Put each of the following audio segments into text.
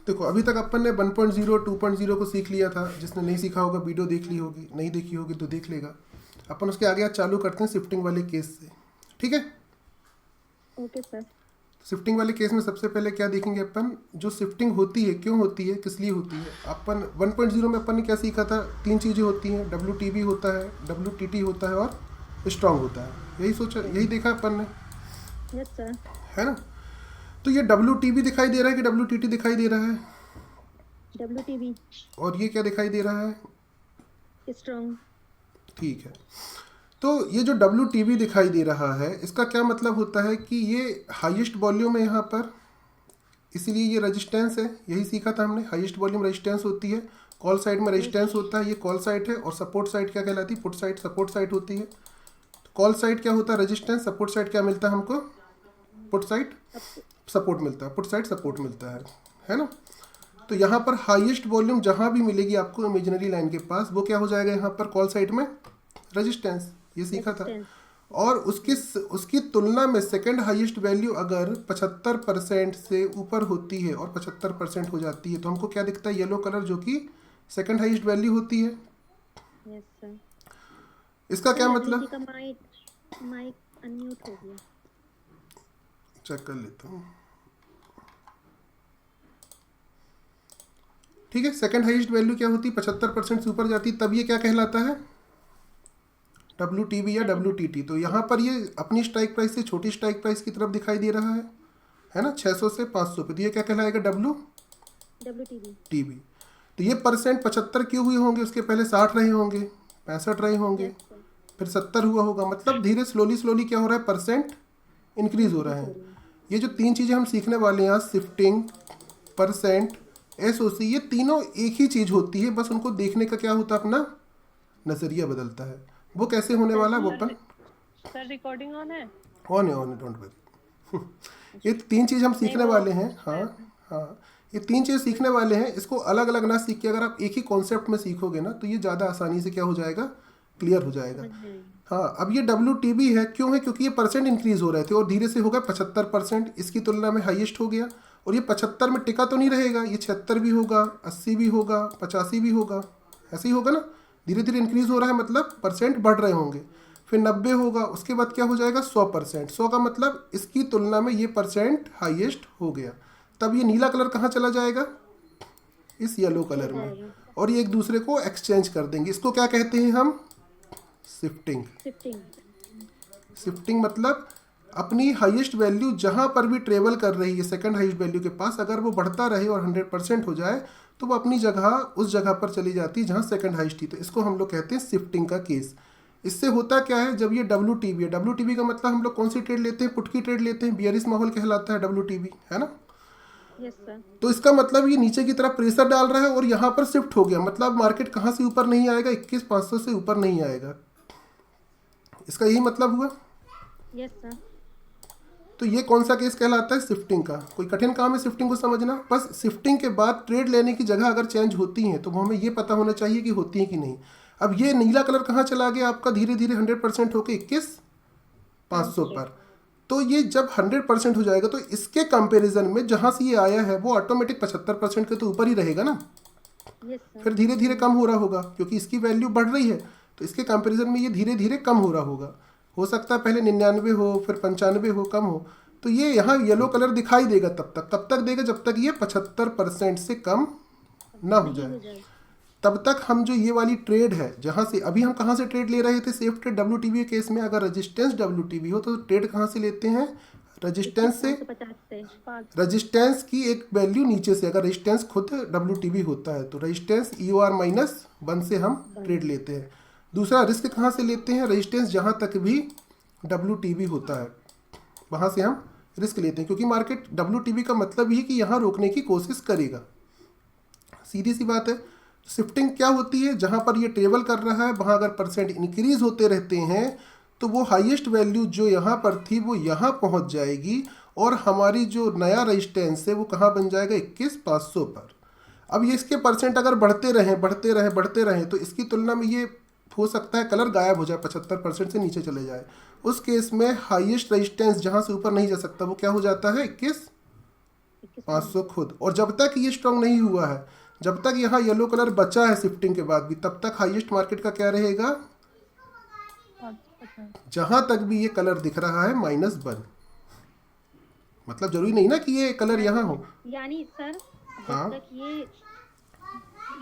देखो अभी तक अपन ने 1.0 2.0 को सीख लिया था। जिसने नहीं सीखा होगा वीडियो देख ली होगी, नहीं देखी होगी तो देख लेगा। अपन उसके आगे आज चालू करते हैं शिफ्टिंग वाले केस से, ठीक है। Okay sir. शिफ्टिंग वाले केस में सबसे पहले क्या देखेंगे अपन, जो शिफ्टिंग होती है क्यों होती है, किस लिए होती है। अपन 1.0 में अपन ने क्या सीखा था, 3 चीज़ें होती हैं, WTB होता है, WTT होता है और स्ट्रांग होता है। यही सोचा, यही देखा अपन ने, यस सर। है ना। तो ये WTB दिखाई दे रहा है कि WTT दिखाई दे रहा है, WTB और ये क्या दिखाई दे रहा है, स्ट्रॉन्ग। ठीक है। तो ये जो WTB दिखाई दे रहा है, इसका क्या मतलब होता है कि ये हाईएस्ट वॉल्यूम है यहाँ पर, इसीलिए ये रेजिस्टेंस है। यही सीखा था हमने, हाईएस्ट वॉल्यूम रेजिस्टेंस होती है। कॉल साइड में रेजिस्टेंस होता है, ये कॉल साइड है। और सपोर्ट साइड क्या कहलाती है, पुट साइड, सपोर्ट साइड होती है। कॉल साइड क्या होता है, रेजिस्टेंस। सपोर्ट साइड क्या मिलता है हमको, पुट साइड सपोर्ट मिलता है, पुट साइड सपोर्ट मिलता है ना। तो यहाँ पर हाईएस्ट वॉल्यूम जहाँ भी मिलेगी आपको इमेजिनरी लाइन के पास, वो क्या हो जाएगा यहाँ पर कॉल साइड में, रेजिस्टेंस। ये सीखा था। और उसकी उसकी तुलना में सेकंड हाईएस्ट वैल्यू अगर 75% से ऊपर होती है और 75% हो जाती है, तो हमको क्या दिखता है, येलो कलर, जो कि सेकंड हाईएस्ट वैल्यू होती है। Yes sir. इसका क्या सर मतलब, लवली जी का माइक अनम्यूट हो गया। चेक कर लेता हूँ, ठीक है। सेकंड हाईएस्ट वैल्यू क्या होती है, 75% से ऊपर जाती, तब ये क्या कहलाता है, WTB या WTT। तो यहाँ पर ये अपनी स्ट्राइक प्राइस से छोटी स्ट्राइक प्राइस की तरफ दिखाई दे रहा है ना, 600 से 500 पे। तो ये क्या कहलाएगा, WTB। तो ये परसेंट 75 क्यों हुए होंगे, उसके पहले 60 रहे होंगे, 65 रहे होंगे, यस सर। फिर 70 हुआ होगा। मतलब धीरे स्लोली स्लोली क्या हो रहा है, परसेंट इंक्रीज हो रहा इंक्रीज हो है। रही है। ये जो 3 चीज़ें हम सीखने वाले हैं, शिफ्टिंग, परसेंट, SOC, ये तीनों एक ही चीज़ होती है, बस उनको देखने का क्या होता है, अपना नज़रिया बदलता है। वो कैसे होने सर वाला है, वो जी। अपन सर रिकॉर्डिंग ऑन है। ऑन है, डोंट वरी। ये 3 चीज़ हम नहीं सीखने वो वाले हैं, हाँ। हाँ, ये 3 चीज़ सीखने वाले हैं। इसको अलग अलग ना सीख के अगर आप एक ही कॉन्सेप्ट में सीखोगे ना, तो ये ज़्यादा आसानी से क्या हो जाएगा, क्लियर हो जाएगा। समझ में आई। हाँ, अब ये WTB है, क्यों है, क्योंकि ये परसेंट इंक्रीज हो रहे थे और धीरे से हो गया 75%, इसकी तुलना में हाईएस्ट हो गया। और ये 75 में टिका तो नहीं रहेगा, ये 76 भी होगा, 80 भी होगा, 85 भी होगा, ऐसे ही होगा ना। धीरे धीरे इंक्रीज हो रहा है, मतलब परसेंट बढ़ रहे होंगे। फिर 90 होगा, उसके बाद क्या हो जाएगा, 100%। 100 का मतलब इसकी तुलना में ये परसेंट हाईएस्ट हो गया। तब ये नीला कलर कहाँ चला जाएगा, इस येलो ये कलर में, जाएगा और ये एक दूसरे को एक्सचेंज कर देंगे। इसको क्या कहते हैं हम, शिफ्टिंग। शिफ्टिंग। शिफ्टिंग मतलब अपनी हाईएस्ट वैल्यू जहाँ पर भी ट्रेवल कर रही है सेकंड हाईएस्ट वैल्यू के पास, अगर वो बढ़ता रहे और 100% हो जाए, तो वो अपनी जगह उस जगह पर चली जाती है जहाँ सेकंड हाईएस्ट थी। तो इसको हम लोग कहते हैं शिफ्टिंग का केस। इससे होता क्या है, जब ये WTB है, WTB का मतलब हम लोग कौन सी ट्रेड लेते हैं, पुट की ट्रेड लेते हैं, बियरिश माहौल कहलाता है WTB, है ना। Yes sir. तो इसका मतलब ये नीचे की तरफ प्रेशर डाल रहा है और यहाँ पर शिफ्ट हो गया, मतलब मार्केट कहाँ से ऊपर नहीं आएगा, 21,500 से ऊपर नहीं आएगा। इसका यही मतलब हुआ। Yes sir. तो ये कौन सा केस कहलाता है, शिफ्टिंग का। कोई कठिन काम है शिफ्टिंग को समझना, बस शिफ्टिंग के बाद ट्रेड लेने की जगह अगर चेंज होती हैं, तो वो हमें ये पता होना चाहिए कि होती हैं कि नहीं। अब ये नीला कलर कहाँ चला गया आपका, धीरे धीरे 100% होकर 21,500 पर। तो ये जब 100% हो जाएगा, तो इसके कंपैरिजन में जहाँ से ये आया है, वो ऑटोमेटिक 75% के तो ऊपर ही रहेगा ना। Yes sir. फिर धीरे धीरे कम हो रहा होगा, क्योंकि इसकी वैल्यू बढ़ रही है, तो इसके कंपैरिजन में ये धीरे धीरे कम हो रहा होगा। हो सकता है पहले 99 हो, फिर 95 हो, कम हो। तो ये यहाँ येलो कलर दिखाई देगा तब तक देगा जब तक ये 75% से कम ना हो नहीं हो जाए। जाए। तब तक हम जो ये वाली ट्रेड है, जहाँ से अभी हम कहाँ से ट्रेड ले रहे थे, सेफ ट्रेड WTB केस में अगर रेजिस्टेंस WTB हो, तो ट्रेड कहाँ से लेते हैं, रेजिस्टेंस से। 21,550 से 5। रेजिस्टेंस की एक वैल्यू नीचे से, अगर रेजिस्टेंस खुद WTB होता है, तो रेजिस्टेंस EOR-1 से हम ट्रेड लेते हैं। दूसरा रिस्क कहाँ से लेते हैं, रेजिस्टेंस जहाँ तक भी WTB होता है, वहाँ से हम रिस्क लेते हैं, क्योंकि मार्केट WTB का मतलब ही कि यहाँ रोकने की कोशिश करेगा। सीधी सी बात है। शिफ्टिंग क्या होती है, जहाँ पर ये ट्रेवल कर रहा है, वहाँ अगर परसेंट इंक्रीज होते रहते हैं, तो वो हाईएस्ट वैल्यू जो यहाँ पर थी वो यहाँ पहुँच जाएगी, और हमारी जो नया रेजिस्टेंस है वो कहाँ बन जाएगा, 21,500 पर। अब ये इसके परसेंट अगर बढ़ते रहें, तो इसकी तुलना में ये हो सकता है कलर गायब हो जाए, 75% से नीचे चले जाए। उस केस में हाईएस्ट रेजिस्टेंस जहाँ से ऊपर नहीं जा सकता, वो क्या हो जाता है, 21,500 21 500 खुद। और जब तक ये स्ट्रांग नहीं हुआ है, जब तक यहाँ येलो कलर बचा है शिफ्टिंग के बाद भी, तब तक हाईएस्ट मार्केट का क्या रहेगा? अच्छा। जहां तक भी ये कलर दिख रहा है -1। मतलब जरूरी नहीं ना कि ये कलर यहाँ हो। यानी सर हाँ। जब तक ये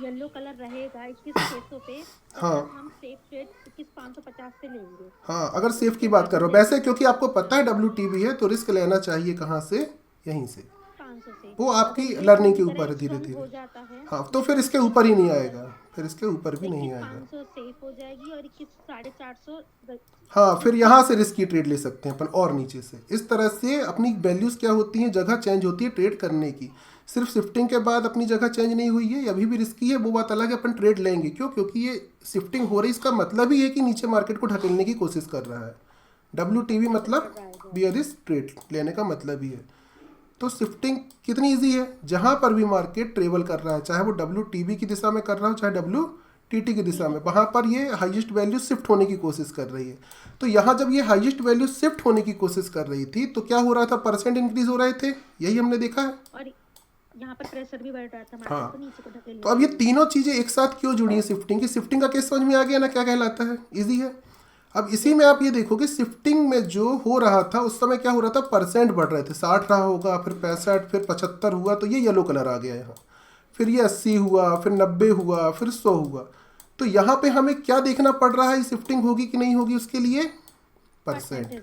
येलो कलर रहेगा 21,600 पे, तब हाँ। तक हम सेफ ट्रेड 21,550 से लेंगे। हाँ, अगर सेफ की बात कर रहा हूँ वैसे, क्योंकि आपको पता है WTB है तो रिस्क लेना चाहिए कहाँ से? यहीं से। 500 से। वो आपकी अगर ये लर्निंग के पूरी तरह ऊपर है धीरे strong हो धीरे। जाता है हाँ, तो फिर इसके ऊपर ही नहीं आएगा, फिर इसके ऊपर भी नहीं आएगा। 21,500 सेफ हो जाएगी और 21,450 हाँ, फिर यहाँ से रिस्क की ट्रेड ले सकते हैं अपन और नीचे से। इस तरह से अपनी वैल्यूज़ क्या होती हैं, जगह चेंज होती है ट्रेड करने की। सिर्फ शिफ्टिंग के बाद अपनी जगह चेंज नहीं हुई है, अभी भी रिस्की है, वो बात अलग है, अपन ट्रेड लेंगे। क्यों? क्योंकि ये शिफ्टिंग हो रही, इसका मतलब ही है कि नीचे मार्केट को ढकेलने की कोशिश कर रहा है। WTB मतलब बियरिश ट्रेड लेने का मतलब ही है। तो शिफ्टिंग कितनी इजी है, जहां पर भी मार्केट ट्रेवल कर रहा है, चाहे वो WTB की दिशा में कर रहा हो चाहे WTT की दिशा में, वहां पर ये हाईएस्ट वैल्यू शिफ्ट होने की कोशिश कर रही है। तो यहाँ जब ये हाईएस्ट वैल्यू शिफ्ट होने की कोशिश कर रही थी तो क्या हो रहा था? परसेंट इंक्रीज हो रहे थे, यही हमने देखा है। और यहाँ पर प्रेशर भी बढ़ रहा था मार्केट हाँ। को नीचे को ढकेलने तो अब ये तीनों चीजें एक साथ क्यों जुड़ी है शिफ्टिंग की? शिफ्टिंग का केस समझ में आ गया ना, क्या कहलाता है? इजी है। अब इसी में आप ये देखोगे शिफ्टिंग में जो हो रहा था उस समय क्या हो रहा था? परसेंट बढ़ रहे थे। 60 रहा होगा, फिर 65, फिर 75 हुआ, तो ये येलो कलर आ गया यहाँ। फिर ये 80 हुआ, फिर 90 हुआ, फिर 100 हुआ। तो यहाँ पे हमें क्या देखना पड़ रहा है, शिफ्टिंग होगी कि नहीं होगी उसके लिए? परसेंट।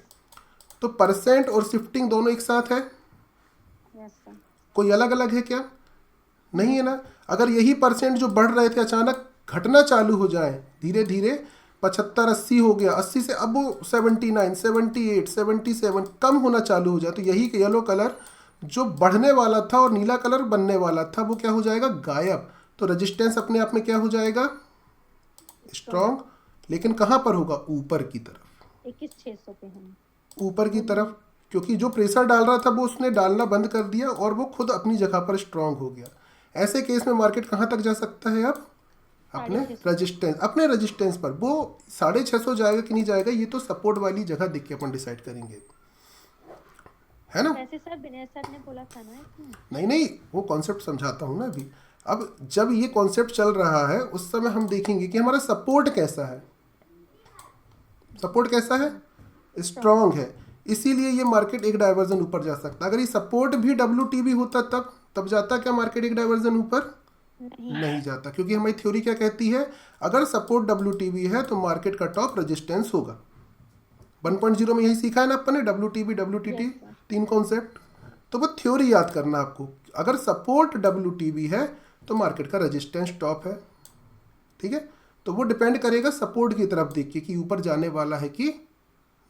तो परसेंट और शिफ्टिंग दोनों एक साथ है, यस सर। कोई अलग अलग है क्या? नहीं है ना। अगर यही परसेंट जो बढ़ रहे थे अचानक घटना चालू हो जाए, धीरे धीरे 75 80 हो गया, 80 से अब वो 79 78 77 कम होना चालू हो जाए, तो यही येलो कलर जो बढ़ने वाला था और नीला कलर बनने वाला था वो क्या हो जाएगा? गायब। तो रेजिस्टेंस अपने आप में क्या हो जाएगा? स्ट्रॉन्ग। लेकिन कहाँ पर होगा? ऊपर की तरफ, 21,600 पे हम ऊपर की तरफ। क्योंकि जो प्रेशर डाल रहा था वो उसने डालना बंद कर दिया और वो खुद अपनी जगह पर स्ट्रांग हो गया। ऐसे केस में मार्केट कहाँ तक जा सकता है? अब अपने रेजिस्टेंस पर। वो 650 जाएगा कि नहीं जाएगा ये तो सपोर्ट वाली जगह देख के अपन डिसाइड करेंगे, है ना। वैसे सर विनय सर ने बोला था ना कि नहीं, वो कॉन्सेप्ट समझाता हूँ ना अभी। अब जब ये कॉन्सेप्ट चल रहा है उस समय हम देखेंगे कि हमारा सपोर्ट कैसा है। सपोर्ट कैसा है? स्ट्रांग है। इसीलिए ये मार्केट एक डाइवर्जन ऊपर जा सकता है। अगर ये सपोर्ट भी WTB होता तब जाता क्या मार्केट एक डाइवर्जन ऊपर? नहीं जाता। क्योंकि हमारी थ्योरी क्या कहती है? अगर सपोर्ट WTB है तो मार्केट का टॉप रेजिस्टेंस होगा। 1.0 में यही सीखा है ना अपन ने, WTB WTT तीन कॉन्सेप्ट। तो वो थ्योरी याद करना आपको। अगर सपोर्ट WTB है तो मार्केट का रेजिस्टेंस टॉप है, ठीक है। तो वो डिपेंड करेगा सपोर्ट की तरफ देख के कि ऊपर जाने वाला है कि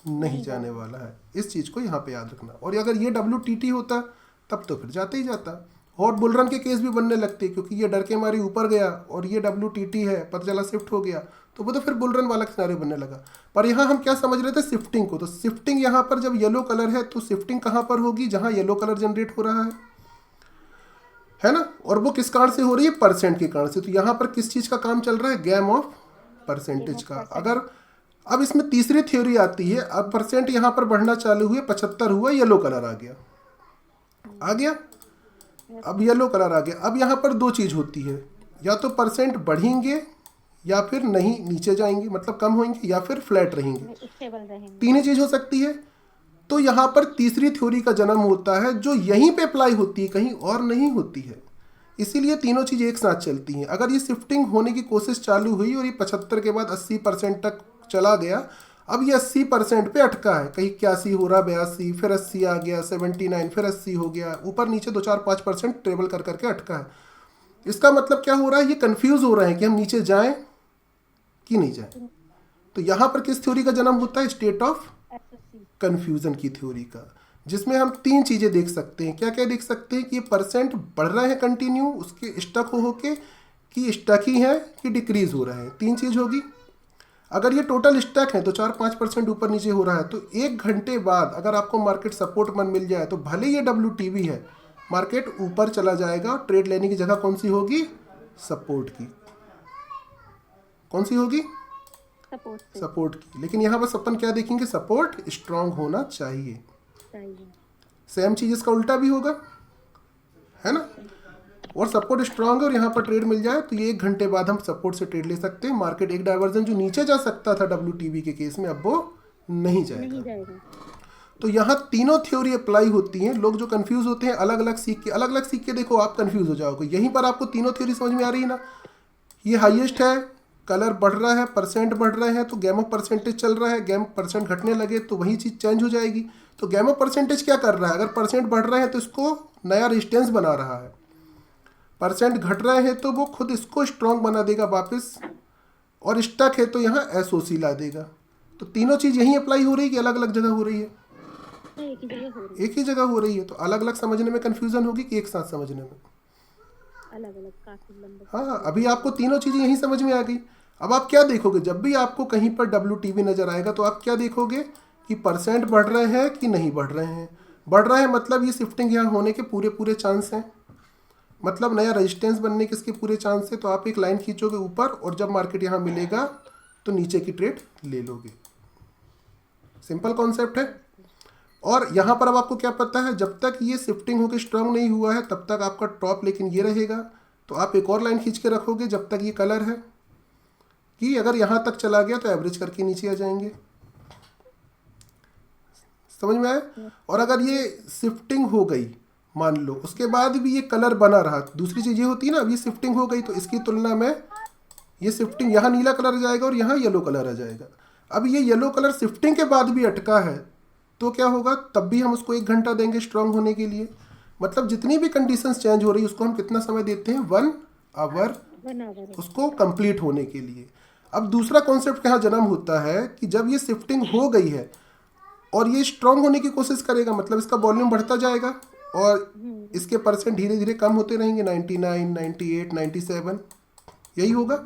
नहीं जाने वाला है। इस चीज़ को यहाँ पे याद रखना। और अगर ये WTT होता तब तो फिर जाते ही जाता। और बुलरन के केस भी बनने लगते क्योंकि ये डर के मारे ऊपर गया और ये WTT है, पता चला शिफ्ट हो गया, तो वो तो फिर बुलरन वाला सिनेरियो बनने लगा। पर यहाँ हम क्या समझ रहे थे? शिफ्टिंग को। तो शिफ्टिंग यहाँ पर जब येलो कलर है तो शिफ्टिंग कहाँ पर होगी? जहाँ येलो कलर जनरेट हो रहा है ना। और वो किस कारण से हो रही है? परसेंट के कारण से। तो यहाँ पर किस चीज़ का काम चल रहा है? गेम ऑफ परसेंटेज का। अगर अब इसमें तीसरी थ्योरी आती है। अब परसेंट यहाँ पर बढ़ना चालू हुए, 75 हुआ, येलो कलर आ गया। अब येलो कलर आ गया। अब यहाँ पर दो चीज़ होती है, या तो परसेंट बढ़ेंगे या फिर नहीं नीचे जाएंगे, मतलब कम होंगे, या फिर फ्लैट रहेंगे। तीन ही चीज़ हो सकती है। तो यहाँ पर तीसरी थ्योरी का जन्म होता है जो यहीं पे अप्लाई होती है, कहीं और नहीं होती है। इसीलिए तीनों चीज़ एक साथ चलती हैं। अगर ये शिफ्टिंग होने की कोशिश चालू हुई और ये 75 के बाद 80% तक चला गया, अब ये 80% पे अटका है, कहीं 81 हो रहा, 82, फिर 80 आ गया, 79, फिर 80 हो गया, ऊपर नीचे 2-4-5% ट्रेवल कर करके अटका है। इसका मतलब क्या हो रहा है? ये कंफ्यूज हो रहे हैं कि हम नीचे जाएं कि नहीं जाएं। तो यहाँ पर किस थ्योरी का जन्म होता है? स्टेट ऑफ कंफ्यूजन की थ्योरी का, जिसमें हम तीन चीज़ें देख सकते हैं। क्या क्या देख सकते हैं? कि ये परसेंट बढ़ रहे हैं कंटिन्यू, उसके स्टक हो के, कि स्टक ही है कि डिक्रीज हो रहा है। तीन चीज़ होगी। अगर ये टोटल स्टक है तो 4-5% ऊपर नीचे हो रहा है, तो 1 घंटे बाद अगर आपको मार्केट सपोर्ट मन मिल जाए तो भले ये WTB है, मार्केट ऊपर चला जाएगा। ट्रेड लेने की जगह कौन सी होगी? सपोर्ट की। कौन सी होगी? सपोर्ट की। लेकिन यहाँ बस अपन क्या देखेंगे? सपोर्ट स्ट्रांग होना चाहिए। सेम चीज इसका उल्टा भी होगा। और सपोर्ट स्ट्रांग है और यहाँ पर ट्रेड मिल जाए तो ये 1 घंटे बाद हम सपोर्ट से ट्रेड ले सकते हैं। मार्केट एक डाइवर्जन जो नीचे जा सकता था WTB के केस में, अब वो नहीं जाएगा। तो यहाँ तीनों थ्योरी अप्लाई होती हैं। लोग जो कंफ्यूज होते हैं अलग अलग सीख के देखो आप कंफ्यूज हो जाओगे। यहीं पर आपको तीनों थ्योरी समझ में आ रही है ना। ये हाईएस्ट है, कलर बढ़ रहा है, परसेंट बढ़ रहे हैं, तो गैम ऑफ परसेंटेज चल रहा है। गैम परसेंट घटने लगे तो वही चीज़ चेंज हो जाएगी। तो गैम ऑफ परसेंटेज क्या कर रहा है, अगर परसेंट बढ़ रहे हैं तो इसको नया रेजिस्टेंस बना रहा है, परसेंट घट रहे हैं तो वो खुद इसको स्ट्रॉन्ग बना देगा वापस, और स्टक है तो यहाँ SOC ला देगा। तो तीनों चीज़ यहीं अप्लाई हो रही है कि अलग अलग जगह हो रही है? एक ही जगह हो रही है। तो अलग अलग समझने में कंफ्यूजन होगी कि एक साथ समझने में? अलग अलग, काफी लंबे। हाँ, अभी आपको तीनों चीज़ें यहीं समझ में आ गई। अब आप क्या देखोगे, जब भी आपको कहीं पर WTB नज़र आएगा तो आप क्या देखोगे कि परसेंट बढ़ रहे हैं कि नहीं बढ़ रहे हैं। बढ़ रहे हैं मतलब ये शिफ्टिंग यहाँ होने के पूरे चांस हैं, मतलब नया रेजिस्टेंस बनने के इसके पूरे चांस है। तो आप एक लाइन खींचोगे ऊपर और जब मार्केट यहाँ मिलेगा तो नीचे की ट्रेड ले लोगे। सिंपल कॉन्सेप्ट है। और यहाँ पर अब आपको क्या पता है, जब तक ये शिफ्टिंग होकर स्ट्रांग नहीं हुआ है तब तक आपका टॉप लेकिन ये रहेगा। तो आप एक और लाइन खींच के रखोगे जब तक ये कलर है कि अगर यहाँ तक चला गया तो एवरेज करके नीचे आ जाएंगे। समझ में आया? और अगर ये शिफ्टिंग हो गई मान लो, उसके बाद भी ये कलर बना रहा, दूसरी चीज़ ये होती है ना, अब ये शिफ्टिंग हो गई तो इसकी तुलना में ये शिफ्टिंग, यहाँ नीला कलर आ जाएगा और यहाँ येलो कलर आ जाएगा। अब ये येलो कलर शिफ्टिंग के बाद भी अटका है तो क्या होगा, तब भी हम उसको 1 घंटा देंगे स्ट्रांग होने के लिए। मतलब जितनी भी कंडीशंस चेंज हो रही है उसको हम कितना समय देते हैं, 1 आवर उसको कंप्लीट होने के लिए। अब दूसरा कॉन्सेप्ट यहाँ जन्म होता है कि जब ये शिफ्टिंग हो गई है और ये स्ट्रांग होने की कोशिश करेगा, मतलब इसका वॉल्यूम बढ़ता जाएगा और इसके परसेंट धीरे धीरे कम होते रहेंगे, 99, 98, 97 यही होगा।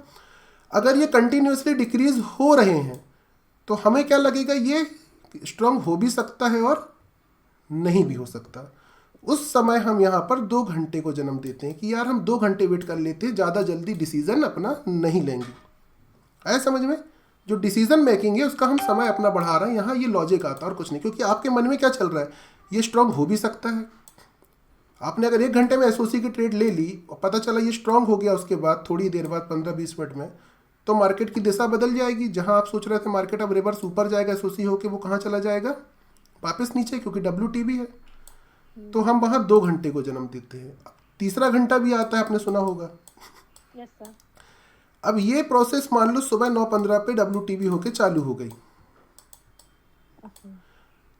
अगर ये कंटिन्यूसली डिक्रीज हो रहे हैं तो हमें क्या लगेगा, ये स्ट्रांग हो भी सकता है और नहीं भी हो सकता। उस समय हम यहाँ पर 2 घंटे को जन्म देते हैं कि यार हम 2 घंटे वेट कर लेते हैं, ज़्यादा जल्दी डिसीजन अपना नहीं लेंगे। आया समझ में? जो डिसीजन मेकिंग है उसका हम समय अपना बढ़ा रहे हैं, यहाँ ये लॉजिक आता है और कुछ नहीं। क्योंकि आपके मन में क्या चल रहा है, ये स्ट्रांग हो भी सकता है। आपने अगर 1 घंटे में SOC की ट्रेड ले ली और पता चला ये स्ट्रांग हो गया, उसके बाद थोड़ी देर बाद 15-20 मिनट में तो मार्केट की दिशा बदल जाएगी। जहां आप सोच रहे थे मार्केट अब रिवर्स ऊपर जाएगा SOC होके, वो कहाँ चला जाएगा, वापस नीचे, क्योंकि WTB है। तो हम वहाँ 2 घंटे को जन्म देते हैं। तीसरा घंटा भी आता है, आपने सुना होगा। Yes sir. अब ये प्रोसेस मान लो सुबह 9:15 पे WTB होके चालू हो गई,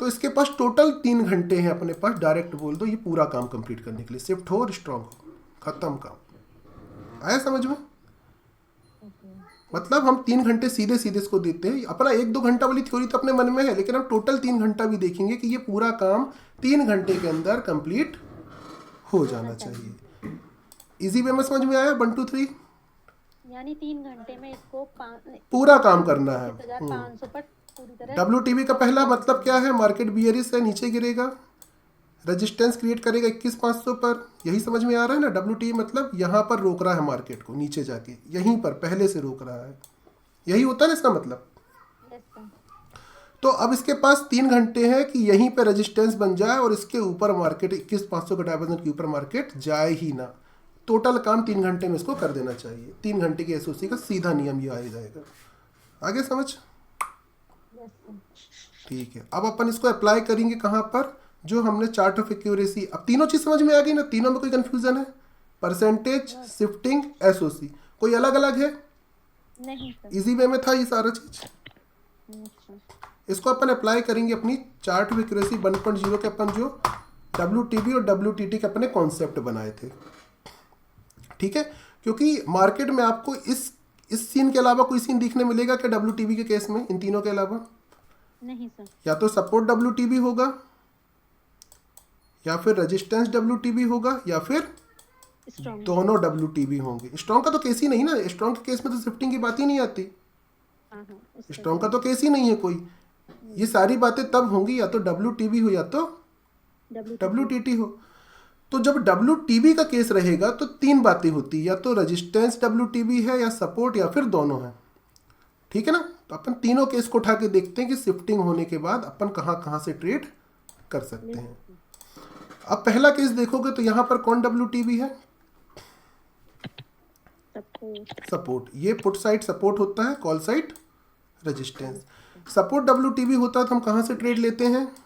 तो इसके पास टोटल 3 घंटे हैं अपने पास, डायरेक्ट बोल दो, ये पूरा काम कंप्लीट करने के लिए, शिफ्ट हो और स्ट्रांग हो, खत्म काम। आया समझ में? मतलब हम 3 घंटे सीधे सीधे इसको देते हैं। अपना 1-2 घंटा वाली थ्योरी तो अपने मन में है, लेकिन हम टोटल 3 घंटा भी देखेंगे कि ये पूरा काम 3 घंटे के अंदर कंप्लीट हो जाना चाहिए। इजी वे में समझ में आया? 1 2 3 यानी 3 घंटे में इसको पूरा काम करना है। 500 पर पूरी तरह। WTB का पहला मतलब क्या है, मार्केट बियरिश है, नीचे गिरेगा, रेजिस्टेंस क्रिएट करेगा 21,500 पर। यही समझ में आ रहा है ना? WTB मतलब यहाँ पर रोक रहा है मार्केट को, नीचे जाके यहीं पर पहले से रोक रहा है, यही होता है ना इसका मतलब। तो अब इसके पास 3 घंटे हैं कि यहीं पे रेजिस्टेंस बन जाए और इसके ऊपर मार्केट 21,500 के डायवर्जन के ऊपर मार्केट जाए ही ना। टोटल काम 3 घंटे में इसको कर देना चाहिए। 3 घंटे की SOC का सीधा नियम ये आ जाएगा। आगे समझ? ठीक है। अब अपन इसको अप्लाई करेंगे कहाँ पर, जो हमने चार्ट ऑफ एक्यूरेसी। अब तीनों चीज समझ में आ गई ना? तीनों में कोई कंफ्यूजन है? परसेंटेज, शिफ्टिंग, SOC कोई अलग अलग है? नहीं सर। इजी वे में था ये सारा चीज। इसको अपन अप्लाई करेंगे अपनी चार्ट ऑफ एक्यूरेसी 1.0 के अपन जो WTB और WTT के अपने कॉन्सेप्ट बनाए थे। ठीक है? क्योंकि मार्केट में आपको इस सीन के अलावा कोई सीन दिखने मिलेगा क्या WTB के केस में, इन तीनों के अलावा? नहीं सर। या तो सपोर्ट WTB होगा, या फिर रेजिस्टेंस WTB होगा, या फिर दोनों WTB होंगे। स्ट्रॉन्ग का तो केस ही नहीं ना, स्ट्रॉन्ग के केस में तो शिफ्टिंग की बात ही नहीं आती। स्ट्रॉन्ग का तो केस ही नहीं है कोई। ये सारी बातें तब होंगी या तो WTB हो या तो WTT हो। तो जब WTB का केस रहेगा तो 3 बातें होती, या तो रेजिस्टेंस WTB है, या सपोर्ट, या फिर दोनों है। ठीक है ना? तो अपन तीनों केस को उठा के देखते हैं कि शिफ्टिंग होने के बाद अपन कहाँ कहाँ से ट्रेड कर सकते हैं। अब पहला केस देखोगे तो यहाँ पर कौन WTB है, सपोर्ट, ये पुट साइड सपोर्ट होता है, call side resistance. Support WTB होता है तो हम कहाँ से ट्रेड लेते हैं?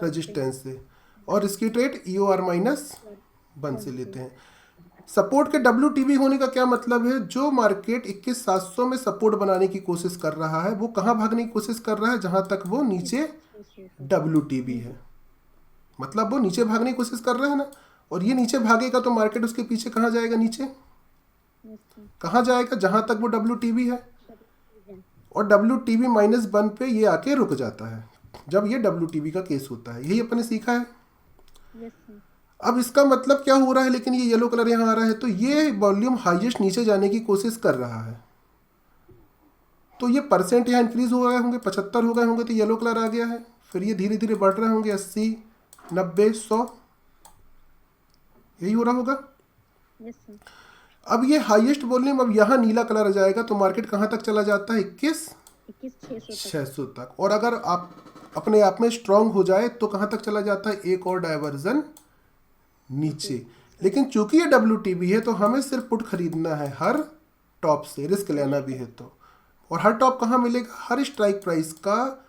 रेजिस्टेंस से, और इसकी ट्रेड EOR-1 से लेते हैं। सपोर्ट के WTB होने का क्या मतलब है? जो मार्केट 21,700 में सपोर्ट बनाने की कोशिश कर रहा है वो कहाँ भागने की कोशिश कर रहा है? जहां तक वो नीचे WTB है, मतलब वो नीचे भागने की कोशिश कर रहा है ना। और ये नीचे भागेगा तो मार्केट उसके पीछे कहाँ जाएगा? नीचे कहाँ जाएगा? जहां तक वो WTB है, और WTB-1 पे ये आके रुक जाता है जब ये WTB का केस होता है। यही अपन ने सीखा है। अब इसका मतलब क्या हो रहा है? लेकिन ये येलो कलर यहाँ आ रहा है तो ये वॉल्यूम हाईएस्ट नीचे जाने की कोशिश कर रहा है, तो ये परसेंट यहाँ इंक्रीज हो गए होंगे, 75 हो गए होंगे, तो येलो कलर आ गया है। फिर ये धीरे धीरे बढ़ रहे होंगे, 80, 90, 100, यही हो रहा होगा। अब ये हाईएस्ट वॉल्यूम अब यहाँ नीला कलर आ जाएगा तो मार्केट कहाँ तक चला जाता है? 21,600 तक। और अगर आप अपने आप में स्ट्रांग हो जाए तो कहाँ तक चला जाता है? एक और डाइवर्जन नीचे। लेकिन चूंकि ये WTB है तो हमें सिर्फ पुट खरीदना है हर टॉप से, रिस्क लेना भी है तो। और हर टॉप कहाँ मिलेगा? हर स्ट्राइक प्राइस का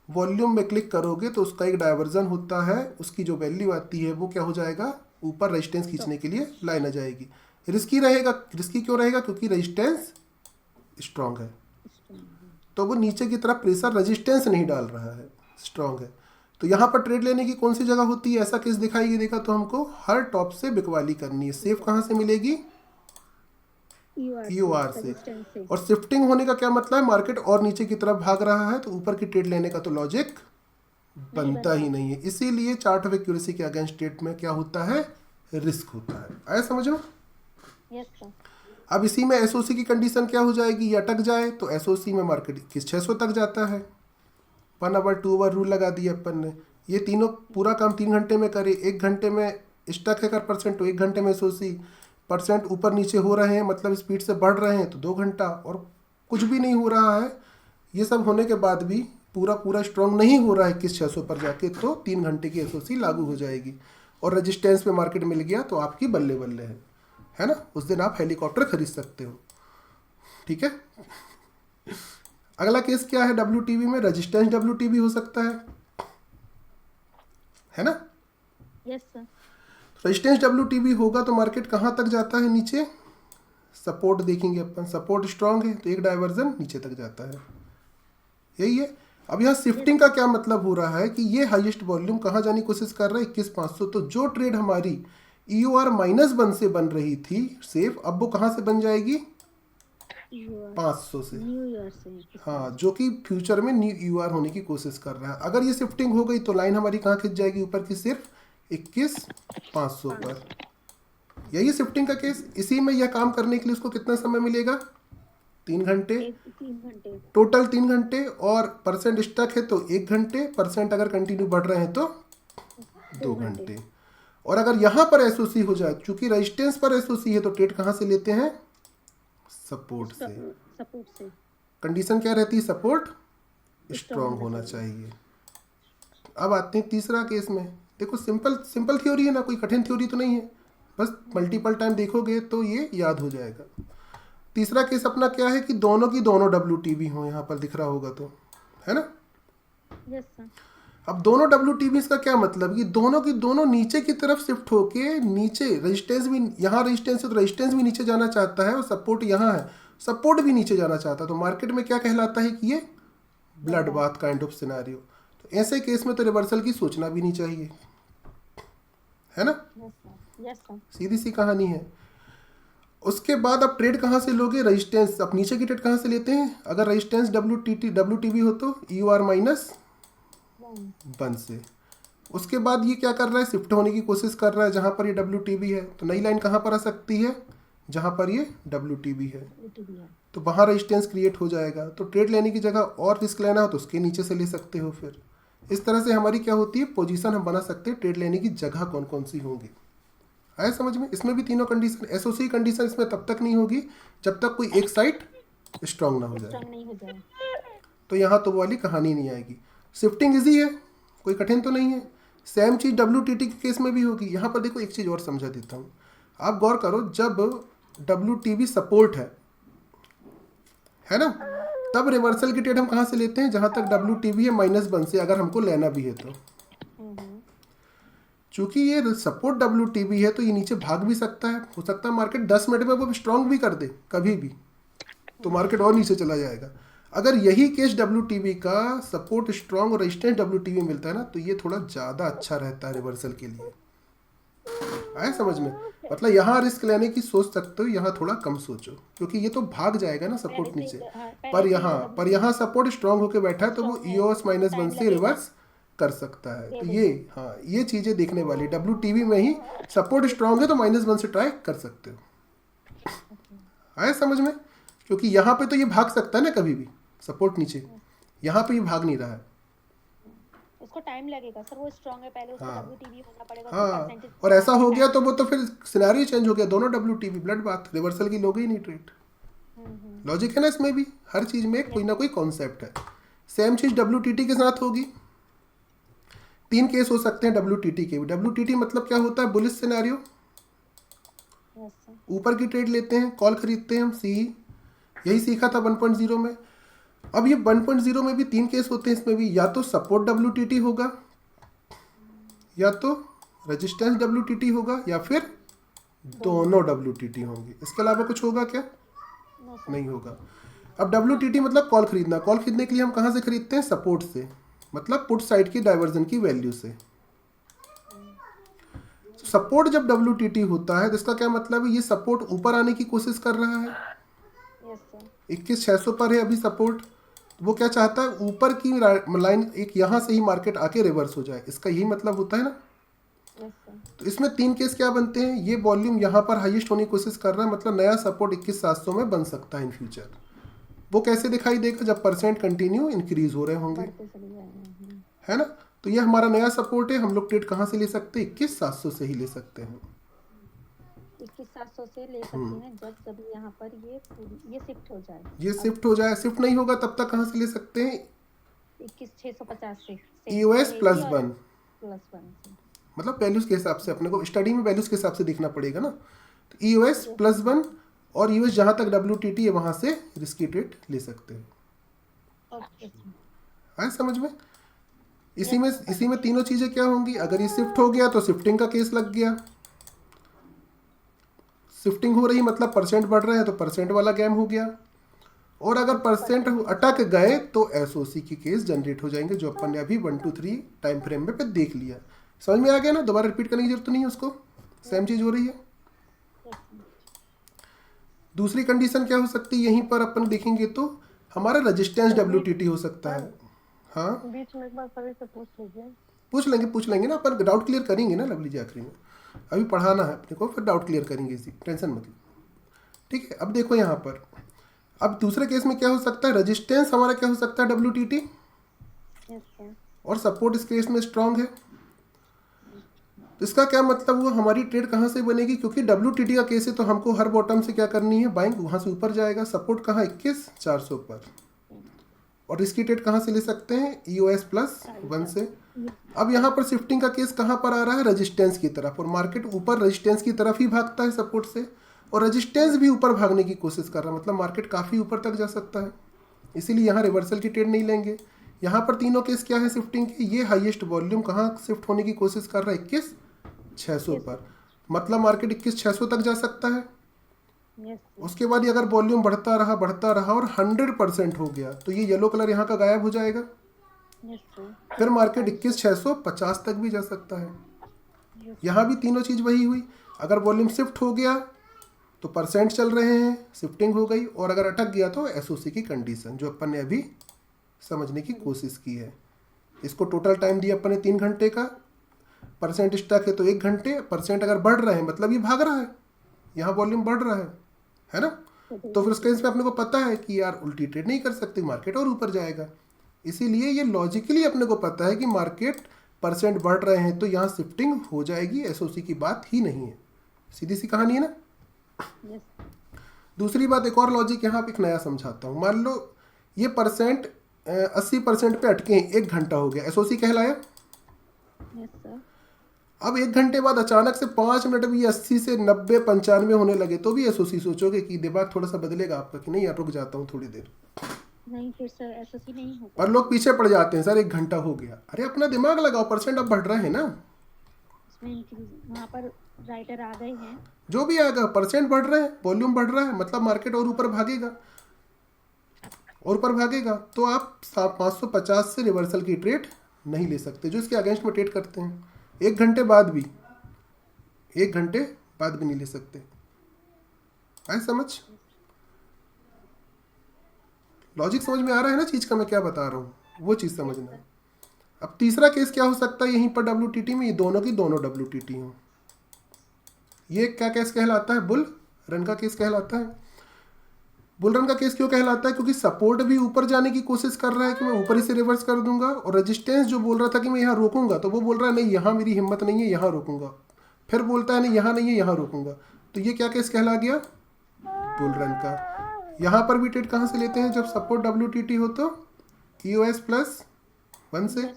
वॉल्यूम में क्लिक करोगे तो उसका एक डाइवर्जन होता है, उसकी जो वैल्यू आती है वो क्या हो जाएगा? ऊपर रेजिस्टेंस खींचने के लिए लाइन आ जाएगी। रिस्की रहेगा। रिस्की क्यों रहेगा? क्योंकि रेजिस्टेंस स्ट्रांग है, तो वो नीचे की तरफ प्रेशर रेजिस्टेंस नहीं डाल रहा है, स्ट्रांग है। तो यहाँ पर ट्रेड लेने की कौन सी जगह होती है? ऐसा केस दिखाई देगा तो हमको हर टॉप से बिकवाली करनी है। सेफ कहाँ से मिलेगी? EOR से। और शिफ्टिंग होने का क्या मतलब है? मार्केट और नीचे की तरफ भाग रहा है तो ऊपर की ट्रेड लेने का तो लॉजिक बनता ही नहीं है। इसीलिए चार्ट ऑफ एक्यूरेसी के अगेंस्ट ट्रेड में क्या होता है? रिस्क होता है। आया समझ में? अब इसी में SOC की कंडीशन क्या हो जाएगी? ये अटक जाए तो SOC में मार्केट किस 600 तक जाता है। 1/2 रूल लगा दिया अपन ने। ये तीनों पूरा काम 3 घंटे में करे, 1 घंटे में स्टक है कर परसेंट तो 1 घंटे में SOC, परसेंट ऊपर नीचे हो रहे हैं मतलब स्पीड से बढ़ रहे हैं तो 2 घंटा, और कुछ भी नहीं हो रहा है। ये सब होने के बाद भी पूरा स्ट्रांग नहीं हो रहा है 21,600 पर जाके, तो 3 घंटे की SOC लागू हो जाएगी। और रेजिस्टेंस पे मार्केट मिल गया तो आपकी बल्ले बल्ले है ना। उस दिन आप हेलीकॉप्टर खरीद सकते हो। ठीक है। अगला केस क्या है? WTB में रेजिस्टेंस WTB हो सकता है ना। Yes sir. रेजिस्टेंस WTB होगा तो मार्केट कहाँ तक जाता है? नीचे। सपोर्ट देखेंगे अपन, सपोर्ट स्ट्रांग है तो एक डाइवर्जन नीचे तक जाता है, यही है। अब यहाँ शिफ्टिंग का क्या मतलब हो रहा है कि ये हाईएस्ट वॉल्यूम कहाँ जाने की कोशिश कर रहा है? 21,500। तो जो ट्रेड हमारी EOR-1 से बन रही थी सेफ, अब वो कहाँ से बन जाएगी? 500 से। हाँ, जो कि फ्यूचर में न्यू EOR होने की कोशिश कर रहा है। अगर ये शिफ्टिंग हो गई तो लाइन हमारी कहाँ खिंच जाएगी? ऊपर की सिर्फ 21,500 पर। यही शिफ्टिंग का केस। इसी में यह काम करने के लिए उसको कितना समय मिलेगा? 3 घंटे। टोटल 3 घंटे, और परसेंट स्टक है तो 1 घंटे, परसेंट अगर कंटिन्यू बढ़ रहे हैं तो 2 घंटे। और अगर यहाँ पर SOC हो जाए, चूंकि रेजिस्टेंस पर SOC है तो ट्रेड कहाँ से लेते हैं? सपोर्ट से। कंडीशन क्या रहती है? सपोर्ट स्ट्रांग होना चाहिए। अब आते हैं तीसरा केस में। देखो सिंपल थ्योरी है ना, कोई कठिन थ्योरी तो नहीं है, बस मल्टीपल टाइम देखोगे तो ये याद हो जाएगा। तीसरा केस अपना क्या है कि दोनों की दोनों WTB हो, यहाँ पर दिख रहा होगा तो, है ना। Yes sir. अब दोनों WTB का क्या मतलब? कि दोनों की दोनों नीचे की तरफ शिफ्ट होके नीचे, रेजिस्टेंस भी यहाँ रेजिस्टेंस है तो रेजिस्टेंस भी नीचे जाना चाहता है, और सपोर्ट यहाँ है, सपोर्ट भी नीचे जाना चाहता है। तो मार्केट में क्या कहलाता है कि ये blood bath kind of scenario. तो ऐसे केस में तो रिवर्सल की सोचना भी नहीं चाहिए, है ना। Yes sir. सीधी सी कहानी है। उसके बाद आप ट्रेड कहाँ से लोगे? रेजिस्टेंस। आप नीचे की ट्रेड कहाँ से लेते हैं? अगर रेजिस्टेंस WTB हो तो EOR-1 से। उसके बाद ये क्या कर रहा है? शिफ्ट होने की कोशिश कर रहा है जहाँ पर ये WTB है। तो नई लाइन कहाँ पर आ सकती है? जहाँ पर ये WTB है, तो वहाँ रेजिस्टेंस क्रिएट हो जाएगा। तो ट्रेड लेने की जगह और रिस्क लेना हो तो उसके नीचे से ले सकते हो। फिर इस तरह से हमारी क्या होती है? पोजीशन हम बना सकते हैं, ट्रेड लेने की जगह कौन कौन सी होंगी। आया समझ में? इसमें भी तीनों कंडीशन। SOC कंडीशन इसमें तब तक नहीं होगी जब तक कोई एक साइड स्ट्रांग ना हो जाए, तो यहाँ तो वो वाली कहानी नहीं आएगी। शिफ्टिंग इजी है, कोई कठिन तो नहीं है। सेम चीज़ WTT के केस में भी होगी। यहाँ पर देखो एक चीज़ और समझा देता हूँ, आप गौर करो। जब WTB सपोर्ट है ना, तब रिवर्सल की ट्रेड हम कहाँ से लेते हैं, जहां तक WTB है -1 से, अगर हमको लेना भी है तो। चूंकि ये सपोर्ट WTB है तो ये नीचे भाग भी सकता है, हो सकता है मार्केट 10 मिनट में वो स्ट्रांग भी कर दे कभी भी, तो मार्केट और नीचे चला जाएगा। अगर यही केस WTB का सपोर्ट स्ट्रांग और रेजिस्टेंस WTB मिलता है ना, तो ये थोड़ा ज़्यादा अच्छा रहता है रिवर्सल के लिए। आए समझ में? मतलब यहाँ रिस्क लेने की सोच सकते हो, यहाँ थोड़ा कम सोचो, क्योंकि ये तो भाग जाएगा ना सपोर्ट नीचे। पर यहाँ सपोर्ट स्ट्रांग होके बैठा है तो वो EOS -1 से रिवर्स कर सकता है। तो ये हाँ, ये चीज़ें देखने वाली। WTB में ही सपोर्ट स्ट्रांग है तो -1 से ट्राई कर सकते हो। आए समझ में? क्योंकि यहाँ पे तो ये भाग सकता है ना कभी भी, सपोर्ट नीचे, यहाँ पे ये भाग नहीं रहा है। उसको टाइम लगेगा सर, वो स्ट्रांग है, पहले उसको WTB होना पड़ेगा। हाँ, और ऐसा हो गया तो वो तो फिर सिनेरियो चेंज हो गया, दोनों WTB ब्लड बात, रिवर्सल की लोगे ही नहीं ट्रेड। लॉजिक है ना इसमें भी, हर चीज में कोई ना कोई कॉन्सेप्ट है। सेम चीज WTT के साथ होगी। 3 केस हो सकते हैं WTT के भी। WTT मतलब क्या होता है, बुलिश सिनेरियो, ऊपर की ट्रेड लेते हैं, कॉल खरीदते हैं हम, CE, यही सीखा था 1.0 में। अब ये 1.0 में भी 3 केस होते हैं, इसमें भी या तो सपोर्ट WTT होगा, या तो रेजिस्टेंस WTT होगा, या फिर दोनों WTT होंगे। इसके अलावा कुछ होगा क्या? नहीं होगा। अब WTT मतलब कॉल खरीदना। कॉल खरीदने के लिए हम कहाँ से खरीदते हैं? सपोर्ट से, मतलब पुट साइड की डाइवर्जन की वैल्यू से। सपोर्ट जब WTT होता है तो इसका क्या मतलब है, ये सपोर्ट ऊपर आने की कोशिश कर रहा है। 21,600 पर है अभी सपोर्ट, वो क्या चाहता है, ऊपर की लाइन एक यहाँ से ही मार्केट आके रिवर्स हो जाए, इसका यही मतलब होता है ना। तो इसमें 3 केस क्या बनते हैं, ये वॉल्यूम यहाँ पर हाईएस्ट होने की कोशिश कर रहा है, मतलब नया सपोर्ट 21,700 में बन सकता है इन फ्यूचर। वो कैसे दिखाई देगा, जब परसेंट कंटिन्यू इंक्रीज हो रहे होंगे, है ना। तो ये हमारा नया सपोर्ट है, हम लोग ट्रेड कहाँ से ले सकते हैं, 21,700 से ही ले सकते हैं। 21,700 से ले सकते हैं जब यहाँ पर ये शिफ्ट हो जाए। ये शिफ्ट हो जाए, शिफ्ट नहीं होगा तब तक कहाँ से ले सकते हैं, 21,650 से EOS +1, मतलब वैल्यूज के हिसाब से, अपने को स्टडी में वैल्यूज के हिसाब से देखना पड़ेगा ना। तो EOS +1 और EOS जहाँ तक WTT है वहाँ से रिस्की ट्रेड ले सकते हैं। आए समझ में? इसी में तीनों चीजें क्या होंगी, अगर ये शिफ्ट हो गया तो शिफ्टिंग का केस लग गया। शिफ्टिंग हो रही मतलब परसेंट बढ़ रहे हैं तो परसेंट वाला गेम हो गया, और अगर परसेंट अटक गए तो SOC की केस जनरेट हो जाएंगे, जो अपन ने अभी 1 to 3 टाइम फ्रेम में पे देख लिया। समझ में आ गया ना, दोबारा रिपीट करने की जरूरत नहीं है उसको, सेम चीज हो रही है। दूसरी कंडीशन क्या हो सकती है, यहीं पर अपन देखेंगे तो हमारा रेजिस्टेंस WTT हो सकता है। हाँ, बीच में एक बार सभी से पूछ लेंगे ना, अपन डाउट क्लियर करेंगे ना लवली जी आखिरी में। अभी पढ़ाना है अपने को, फिर डाउट क्लियर करेंगे, इसी टेंशन मत लो, ठीक है। अब देखो यहाँ पर, अब दूसरे केस में क्या हो सकता है, रेजिस्टेंस हमारा क्या हो सकता है WTT, और सपोर्ट इस केस में स्ट्रांग है। तो इसका क्या मतलब हुआ, हमारी ट्रेड कहाँ से बनेगी, क्योंकि WTT का केस है तो हमको हर बॉटम से क्या करनी है, बाइंग, वहाँ से ऊपर जाएगा। सपोर्ट कहाँ, 21,400 पर, और इसकी ट्रेड कहाँ से ले सकते हैं, EOS +1 से। अब यहाँ पर शिफ्टिंग का केस कहाँ पर आ रहा है, रेजिस्टेंस की तरफ, और मार्केट ऊपर रेजिस्टेंस की तरफ ही भागता है सपोर्ट से, और रेजिस्टेंस भी ऊपर भागने की कोशिश कर रहा है, मतलब मार्केट काफ़ी ऊपर तक जा सकता है। इसीलिए यहाँ रिवर्सल की ट्रेड नहीं लेंगे। यहाँ पर तीनों केस क्या है शिफ्टिंग की, ये हाईएस्ट वॉल्यूम कहाँ शिफ्ट होने की कोशिश कर रहा है, 21,600 पर, मतलब मार्केट 21,600 तक जा सकता है। उसके बाद अगर वॉल्यूम बढ़ता रहा और 100% हो गया तो ये येलो कलर यहाँ का गायब हो जाएगा। फिर मार्केट 21,650 तक भी जा सकता है। यहाँ भी तीनों चीज वही हुई, अगर वॉल्यूम शिफ्ट हो गया तो परसेंट चल रहे हैं, शिफ्टिंग हो गई, और अगर अटक गया तो SOC की कंडीशन, जो अपन ने अभी समझने की कोशिश की है। इसको टोटल टाइम दिया अपन ने 3 घंटे का, परसेंट स्टक है तो 1 घंटे, परसेंट अगर बढ़ रहे हैं मतलब ये भाग रहा है, यहाँ वॉल्यूम बढ़ रहा है ना। तो फिर उस केस में अपने को पता है कि यार उल्टी ट्रेड नहीं कर सकते, मार्केट और ऊपर जाएगा। इसीलिए ये लॉजिकली अपने को पता है कि मार्केट परसेंट बढ़ रहे हैं तो यहाँ शिफ्टिंग हो जाएगी, SOC की बात ही नहीं है, सीधी सी कहानी है ना। दूसरी बात, एक और लॉजिक यहाँ पे एक नया समझाता हूँ। मान लो ये परसेंट 80% पे अटके हैं, 1 घंटा हो गया, SOC कहलाया। अब 1 घंटे बाद अचानक से 5 मिनट भी 80 से 90 95 होने लगे तो भी एसओसी सोचोगे कि दिमाग थोड़ा सा बदलेगा आपका कि नहीं यार रुक जाता हूँ थोड़ी देर। नहीं फिर सर एसओसी नहीं होता। और लोग पीछे पड़ जाते हैं, सर 1 घंटा हो गया। अरे अपना दिमाग लगाओ, परसेंट अब बढ़ रहे हैं ना, इसमें इंक्रीज वहाँ पर राइटर आ गए हैं। जो भी आएगा परसेंट बढ़ रहे हैं, वॉल्यूम बढ़ रहा है, मतलब मार्केट और ऊपर भागेगा और ऊपर भागेगा। तो आप 550 से रिवर्सल की ट्रेड नहीं ले सकते जो इसके अगेंस्ट में ट्रेड करते हैं। 1 घंटे बाद भी 1 घंटे बाद भी नहीं ले सकते। आए समझ? लॉजिक समझ में आ रहा है ना चीज का, मैं क्या बता रहा हूँ वो चीज समझना। अब तीसरा केस क्या हो सकता है यहीं पर WTT में, ये दोनों की दोनों WTT हो। ये क्या केस कहलाता है? बुल रन का केस कहलाता है। बुल रन का केस क्यों कहलाता है? क्योंकि सपोर्ट भी ऊपर जाने की कोशिश कर रहा है कि मैं ऊपर ही से रिवर्स कर दूंगा, और रेजिस्टेंस जो बोल रहा था कि मैं यहाँ रोकूंगा तो वो बोल रहा है नहीं यहाँ मेरी हिम्मत नहीं है, यहाँ रोकूंगा। फिर बोलता है नहीं यहाँ नहीं है, यहाँ रोकूंगा। तो ये क्या केस कहला गया? बुल रन का। यहाँ पर भी ट्रेड कहाँ से लेते हैं? जब सपोर्ट WTT हो तो EOS +1 से,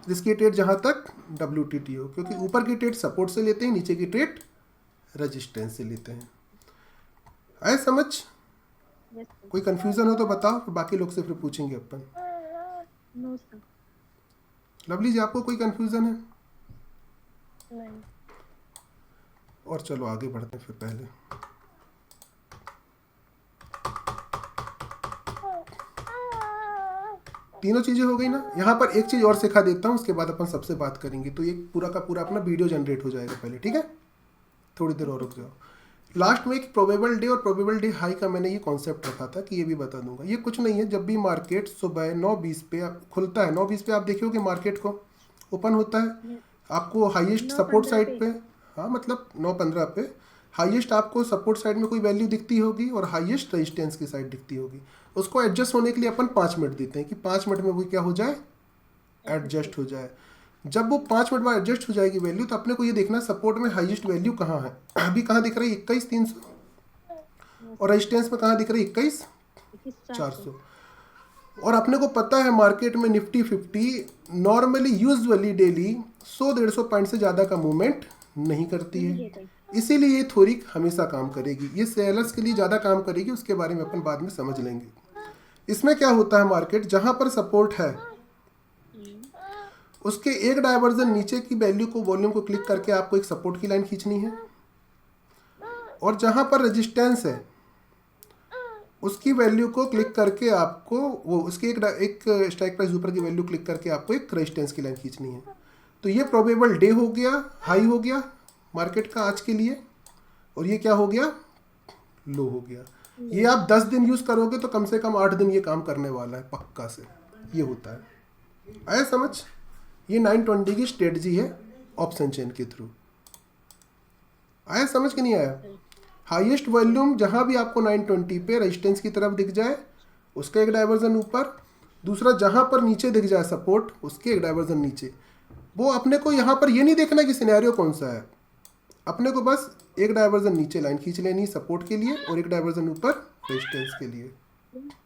जिसकी ट्रेड जहाँ तक WTT हो, क्योंकि ऊपर की ट्रेड सपोर्ट से लेते हैं, नीचे की ट्रेड रेजिस्टेंस से लेते हैं। आए समझ? कोई कंफ्यूजन हो तो बताओ, फिर बाकी लोग से फिर पूछेंगे अपन। No sir. लवली जी आपको कोई कंफ्यूजन है? नहीं। और चलो आगे बढ़ते हैं फिर। पहले तीनों चीजें हो गई ना। यहाँ पर एक चीज और सिखा देता हूँ, उसके बाद अपन सबसे बात करेंगे। तो ये पूरा का पूरा अपना वीडियो जनरेट हो जाएगा पहले, ठीक है? थोड़ी देर और रुक जाओ। लास्ट में एक प्रोबेबल डे और प्रोबेबल डे हाई का मैंने ये कॉन्सेप्ट रखा था कि ये भी बता दूंगा। ये कुछ नहीं है, जब भी मार्केट सुबह 9:20 पे खुलता है, 9:20 पे आप देखिए कि मार्केट को ओपन होता है, आपको हाईएस्ट सपोर्ट साइड पे, हाँ मतलब 9:15 पे हाईएस्ट आपको सपोर्ट साइड में कोई वैल्यू दिखती होगी और हाईएस्ट रेजिस्टेंस की साइड दिखती होगी। उसको एडजस्ट होने के लिए अपन 5 मिनट देते हैं कि 5 मिनट में वो क्या हो जाए, एडजस्ट हो जाए। जब वो 5 मिनट बाद एडजस्ट हो जाएगी वैल्यू, तो अपने को ये देखना सपोर्ट में हाईएस्ट वैल्यू कहाँ है। अभी कहाँ दिख रही है? 21,300। और रेजिस्टेंस में कहाँ दिख रही है? 21,400। और अपने को पता है मार्केट में Nifty 50 normally usually daily 100-150 point से ज़्यादा का मूवमेंट नहीं करती है, इसीलिए ये थोड़ी हमेशा काम करेगी। ये सेलर्स के लिए ज़्यादा काम करेगी, उसके बारे में अपन बाद में समझ लेंगे। इसमें क्या होता है, मार्केट जहाँ पर सपोर्ट है उसके एक डायवर्जन नीचे की वैल्यू को, वॉल्यूम को क्लिक करके आपको एक सपोर्ट की लाइन खींचनी है, और जहां पर रेजिस्टेंस है उसकी वैल्यू को क्लिक करके आपको वो उसकी एक स्ट्राइक प्राइस ऊपर की वैल्यू क्लिक करके आपको एक रेजिस्टेंस की लाइन खींचनी है। तो ये प्रोबेबल डे हो गया, हाई हो गया मार्केट का आज के लिए, और ये क्या हो गया, लो हो गया। ये आप 10 दिन यूज करोगे तो कम से कम 8 दिन ये काम करने वाला है पक्का से। ये होता है, आया समझ? ये 920 की स्ट्रेटजी है ऑप्शन चेन के थ्रू। आया समझ कि नहीं आया? हाईएस्ट वॉल्यूम जहां भी आपको 920 पे रेजिस्टेंस की तरफ दिख जाए उसका एक डायवर्जन ऊपर, दूसरा जहां पर नीचे दिख जाए सपोर्ट उसके एक डायवर्जन नीचे। वो अपने को यहाँ पर ये नहीं देखना कि सिनेरियो कौन सा है, अपने को बस एक डायवर्जन नीचे लाइन खींच लेनी सपोर्ट के लिए और एक डायवर्जन ऊपर रेजिस्टेंस के लिए।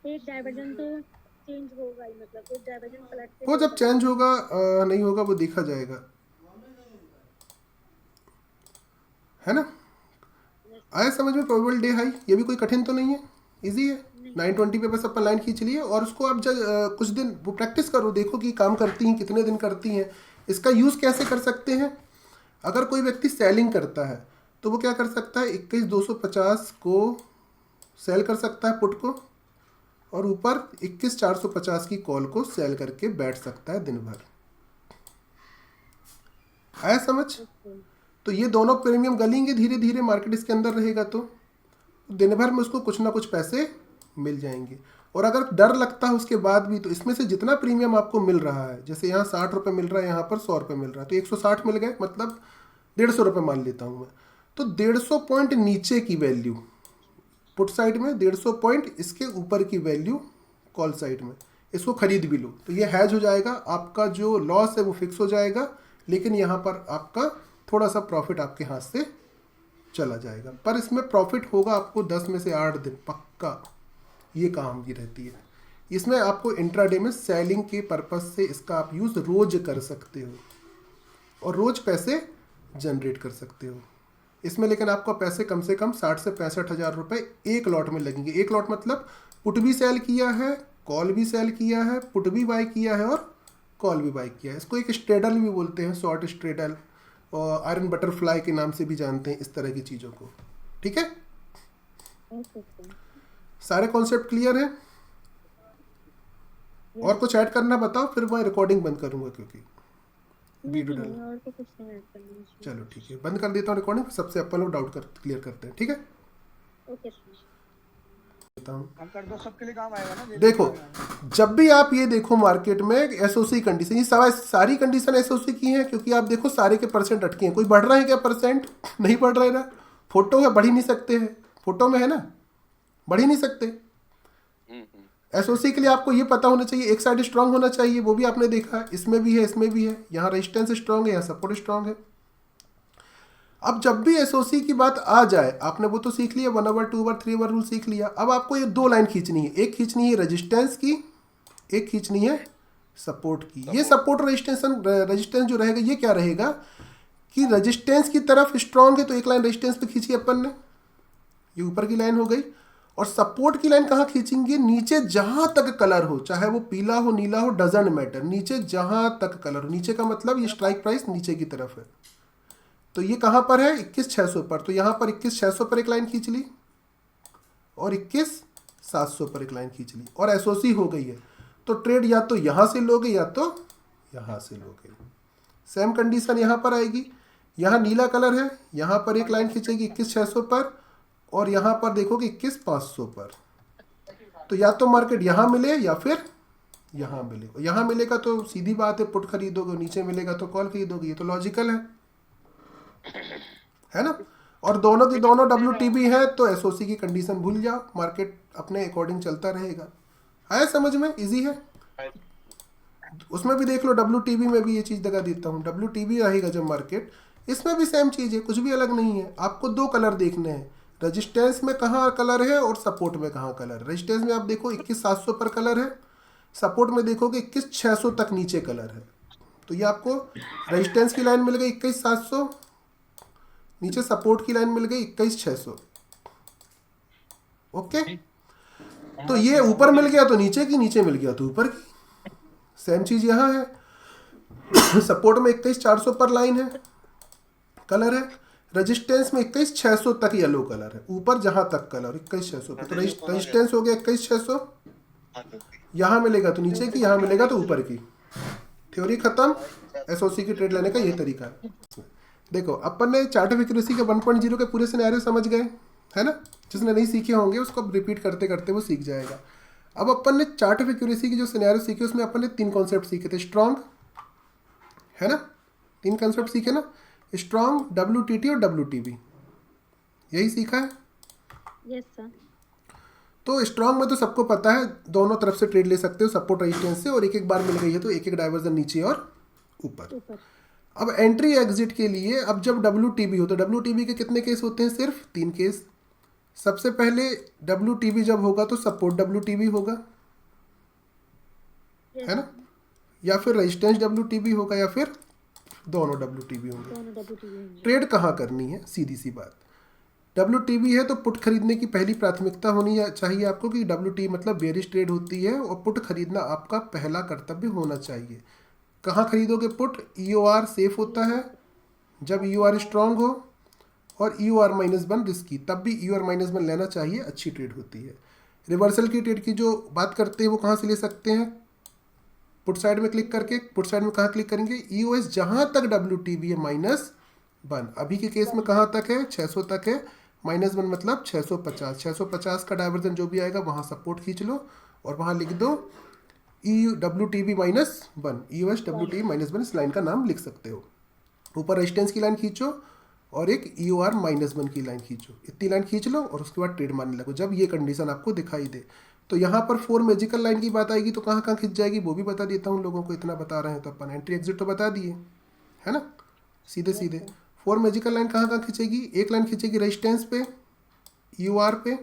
एक डायवर्जन तो चेंज होगा ही, मतलब एक डायवर्जन पलट के वो जब चेंज होगा नहीं होगा वो देखा जाएगा, है ना? आया समझ में? प्रोबेबल डे हाई ये भी कोई कठिन तो नहीं है, इजी है। 920 पे बस अपन लाइन खींच लिए और उसको आप जब कुछ दिन वो प्रैक्टिस करो, देखो कि काम करती हैं, कितने दिन करती हैं। इसका यूज़ कैसे कर सकते हैं? अगर कोई व्यक्ति सेलिंग करता है तो वो क्या कर सकता है, 21,250 को सेल कर सकता है पुट को, और ऊपर 21,450 की कॉल को सेल करके बैठ सकता है दिन भर। आया समझ? तो ये दोनों प्रीमियम गलेंगे धीरे धीरे, मार्केट इसके अंदर रहेगा तो दिन भर में उसको कुछ ना कुछ पैसे मिल जाएंगे। और अगर डर लगता है उसके बाद भी, तो इसमें से जितना प्रीमियम आपको मिल रहा है, जैसे यहाँ 60 रुपये मिल रहा है, यहाँ पर 100 रुपये मिल रहा है, तो 160 मिल गए, मतलब 150 रुपये मान लेता हूँ मैं। तो 150 पॉइंट नीचे की वैल्यू पुट साइड में, 150 पॉइंट इसके ऊपर की वैल्यू कॉल साइड में, इसको खरीद भी लो तो ये हैज हो जाएगा। आपका जो लॉस है वो फिक्स हो जाएगा, लेकिन यहाँ पर आपका थोड़ा सा प्रॉफिट आपके हाथ से चला जाएगा। पर इसमें प्रॉफिट होगा आपको 10 में से 8 दिन पक्का, ये काम की रहती है। इसमें आपको इंट्राडे में सेलिंग के पर्पस से इसका आप यूज़ रोज कर सकते हो, और रोज पैसे जनरेट कर सकते हो इसमें। लेकिन आपको पैसे कम से कम 60 से 65 हज़ार रुपये एक लॉट में लगेंगे। एक लॉट मतलब पुट भी सेल किया है, कॉल भी सेल किया है, पुट भी बाई किया है और कॉल भी बाई किया है। इसको एक स्ट्रेडल भी बोलते हैं, शॉर्ट स्ट्रेडल, और आयरन बटरफ्लाई के नाम से भी जानते हैं इस तरह की चीज़ों को। ठीक है, ओके सर। सारे कॉन्सेप्ट क्लियर है? और कुछ ऐड करना बताओ, फिर मैं रिकॉर्डिंग बंद करूंगा क्योंकि वीडियो डाल। नहीं, और तो कुछ नहीं ऐड करना है। चलो ठीक है, बंद कर देता हूँ रिकॉर्डिंग, सबसे अपन लोग डाउट क्लियर करते हैं। ठीक है, ओके सर। देता हूँ। हम कर दो, सबके लिए काम आएगा ना। देखो, जब भी आप ये देखो मार्केट में एसओसी कंडीशन, ये सारी कंडीशन एसओसी की हैं क्योंकि आप देखो सारे के परसेंट अटके हैं। कोई बढ़ रहा है क्या परसेंट? नहीं बढ़ रहा है ना। फोटो है, बढ़ ही नहीं सकते हैं, फोटो में है ना, बढ़ ही नहीं सकते। एसओसी के लिए आपको ये पता होना चाहिए, एक साइड स्ट्रांग होना चाहिए, वो भी आपने देखा, इसमें भी है, इसमें भी है। यहाँ रेजिस्टेंस स्ट्रांग है, यहाँ सपोर्ट स्ट्रांग है। अब जब भी एसओसी की बात आ जाए, आपने वो तो सीख लिया, 1 ओवर 2 ओवर 3 ओवर रूल सीख लिया। अब आपको ये 2 लाइन खींचनी है, एक खींचनी है रेजिस्टेंस की, एक खींचनी है सपोर्ट की। ये सपोर्ट रेजिस्टेंस जो रहेगा ये क्या रहेगा कि रेजिस्टेंस की तरफ स्ट्रांग है तो एक लाइन रेजिस्टेंस पे खींची अपन ने, ये ऊपर की लाइन हो गई। और सपोर्ट की लाइन कहाँ खींचेंगे? नीचे जहां तक कलर हो, चाहे वो पीला हो नीला हो, डजंट मैटर, नीचे जहां तक कलर हो। नीचे का मतलब ये स्ट्राइक प्राइस नीचे की तरफ है, तो ये कहां पर है? 21,600 पर। तो यहां पर 21,600 पर एक लाइन खींच ली और 21,700 पर एक लाइन खींच ली और एसओसी हो गई है। तो ट्रेड या तो यहां से लोगे या तो यहां से लोगे। सेम कंडीशन यहां पर आएगी, यहां नीला कलर है, यहां पर एक लाइन खींचेगी 21,600 पर और यहां पर देखोगे 21,500 पर। तो या तो मार्केट यहां मिले या फिर यहां मिले। यहां मिलेगा तो सीधी बात है पुट खरीदोगे, नीचे मिलेगा तो कॉल खरीदोगे, ये तो लॉजिकल है ना। और दोनों की दोनों WTB है तो एसओसी की कंडीशन भूल जाओ, मार्केट अपने अकॉर्डिंग चलता रहेगा। आया समझ में? इजी है। उसमें भी देख लो, WTB में भी ये चीज़ दिखा देता हूँ। WTB रहेगा जब मार्केट, इसमें भी सेम चीज़ है, कुछ भी अलग नहीं है। आपको 2 कलर देखने हैं, रेजिस्टेंस में कहाँ कलर है और सपोर्ट में कहाँ कलर है। रेजिस्टेंस में आप देखो 21,700 पर कलर है, सपोर्ट में देखोगे 21,600 तक नीचे कलर है। तो ये आपको रेजिस्टेंस की लाइन मिल गई 21,700, नीचे सपोर्ट की लाइन मिल गई 21,600। ओके, तो ये ऊपर मिल गया तो नीचे की, नीचे मिल गया तो ऊपर की। सेम चीज यहां है। सपोर्ट में 21,400 पर लाइन है, कलर है। रेजिस्टेंस में 21,600 तक येलो कलर है, ऊपर जहां तक कलर 21,600 पे। तो रेजिस्टेंस हो गया 21,600, यहां मिलेगा तो नीचे की, यहां मिलेगा तो ऊपर की। थ्योरी खत्म। एसओसी की ट्रेड लेने का ये तरीका है। देखो, अपन ने चार्ट ऑफ एक्यूरेसी के 1.0 के पूरे सिनेरियो समझ गए, है ना। जिसने नहीं सीखे होंगे उसको रिपीट करते करते वो सीख जाएगा। अब अपन ने चार्ट ऑफ एक्यूरेसी की जो सिनेरियो सीखे उसमें अपन ने 3 कॉन्सेप्ट सीखे थे। स्ट्रॉन्ग, है ना, 3 कॉन्सेप्ट सीखे ना, स्ट्रॉन्ग, WTT और WTB, यही सीखा है। Yes sir. तो स्ट्रॉन्ग में तो सबको पता है, दोनों तरफ से ट्रेड ले सकते हो, सपोर्ट रेजिस्टेंस से, और एक एक बार मिल गई है तो एक एक डाइवर्जन नीचे और ऊपर। अब एंट्री एग्जिट के लिए, अब जब WTB हो तो WTB के कितने केस होते हैं? सिर्फ 3 केस। सबसे पहले WTB जब होगा तो सपोर्ट WTB होगा, है ना, या फिर रेजिस्टेंस WTB होगा, या फिर दोनों WTB होंगे। ट्रेड कहाँ करनी है? सीधी सी बात, WTB है तो पुट खरीदने की पहली प्राथमिकता होनी चाहिए आपको कि WT मतलब बेयरिश ट्रेड होती है और पुट खरीदना आपका पहला कर्तव्य होना चाहिए। कहाँ खरीदोगे पुट? EOR सेफ होता है जब EOR स्ट्रांग हो, और EOR -1 रिस्की, तब भी EOR -1 लेना चाहिए, अच्छी ट्रेड होती है। रिवर्सल की ट्रेड की जो बात करते हैं वो कहाँ से ले सकते हैं? पुट साइड में क्लिक करके। पुट साइड में कहाँ क्लिक करेंगे? EOS जहाँ तक WTB है -1। अभी के केस में कहाँ तक है? 600 तक है। -1 मतलब 650। 650 का डाइवर्जन जो भी आएगा वहाँ सपोर्ट खींच लो और वहाँ लिख दो WTB -1, EOS WTB -1, इस लाइन का नाम लिख सकते हो। ऊपर रेजिस्टेंस की लाइन खींचो और एक EOR -1 की लाइन खींचो, इतनी लाइन खींच लो और उसके बाद ट्रेड मारने लगो जब ये कंडीशन आपको दिखाई दे। तो यहाँ पर 4 मैजिकल लाइन की बात आएगी तो कहाँ कहाँ खींच जाएगी वो भी बता देता हूँ लोगों को, इतना बता रहे हैं तो अपन एंट्री एग्जिट तो बता दिए, है ना, सीधे सीधे। 4 मैजिकल लाइन कहाँ कहाँ खींचेगी? एक लाइन खींचेगी रेजिस्टेंस पे, EOR पे,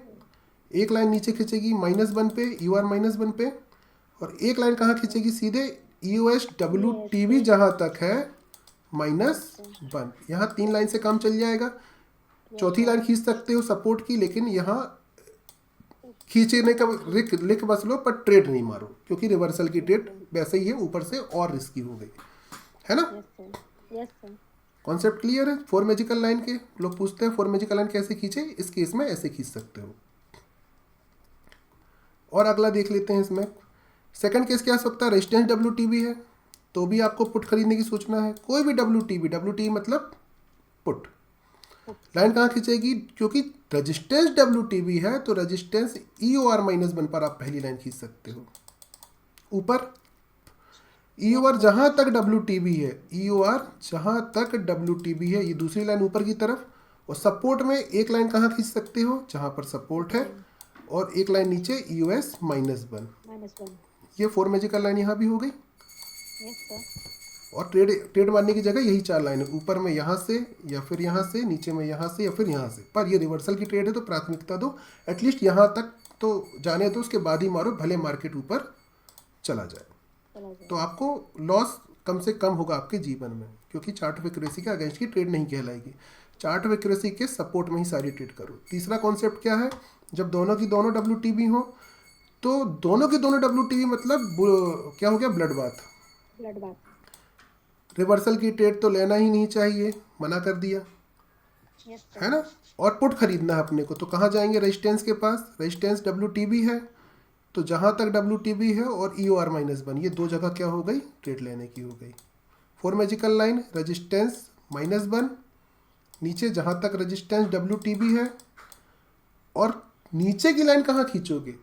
एक लाइन नीचे खींचेगी -1 पे, EOR -1 पे, और एक लाइन कहाँ खींचेगी? सीधे EOS WTB जहाँ तक है -1। यहाँ 3 लाइन से काम चल जाएगा। चौथी लाइन खींच सकते हो सपोर्ट की, लेकिन यहाँ खींचने का लिख बस लो, पर ट्रेड नहीं मारो, क्योंकि रिवर्सल की ट्रेड वैसे ही है, ऊपर से और रिस्की हो गई है ना। Yes sir. कॉन्सेप्ट क्लियर है। 4 मैजिकल लाइन के लोग पूछते हैं 4 मैजिकल लाइन कैसे खींचे, इस केस में ऐसे खींच सकते हो। और अगला देख लेते हैं। इसमें सेकंड केस क्या हो सकता है, रेजिस्टेंस WTB है, तो भी आपको पुट खरीदने की सोचना है। कोई भी WTB मतलब पुट लाइन कहाँ खींचेगी, क्योंकि रेजिस्टेंस WTB है तो रेजिस्टेंस EOR -1 पर आप पहली लाइन खींच सकते हो। ऊपर EOR जहां तक WTB है, EOR जहां तक WTB है, ये दूसरी लाइन ऊपर की तरफ। और सपोर्ट में एक लाइन कहाँ खींच सकते हो, जहां पर सपोर्ट है, और एक लाइन नीचे EOS -1। ये 4 मैजिकल लाइन यहाँ भी हो गई। Yes sir. और ट्रेड मारने की जगह यही 4 लाइन है, ऊपर में यहाँ से, या फिर यहाँ से, नीचे में यहाँ से, या फिर यहाँ से। पर ये रिवर्सल की ट्रेड है तो प्राथमिकता दो, एटलीस्ट यहाँ तक तो जाने दो, उसके बाद ही मारो, भले मार्केट ऊपर चला जाए। तो आपको लॉस कम से कम होगा आपके जीवन में, क्योंकि चार्ट ऑफ एक्यूरेसी के अगेंस्ट की ट्रेड नहीं कहलाएगी। चार्ट ऑफ एक्यूरेसी के सपोर्ट में ही सारी ट्रेड करो। तीसरा कॉन्सेप्ट क्या है, जब दोनों की दोनों WTB हो, तो दोनों की दोनों WTB मतलब क्या हो गया, ब्लड बाथ। रिवर्सल की ट्रेड तो लेना ही नहीं चाहिए, मना कर दिया है ना। और पुट खरीदना है अपने को, तो कहाँ जाएंगे, रेजिस्टेंस के पास। रेजिस्टेंस WTB है, तो जहाँ तक WTB है और EOR -1, ये दो जगह क्या हो गई, ट्रेड लेने की हो गई। 4 मैजिकल लाइन, रेजिस्टेंस -1, नीचे जहाँ तक रेजिस्टेंस WTB है, और नीचे की लाइन कहाँ खींचोगे,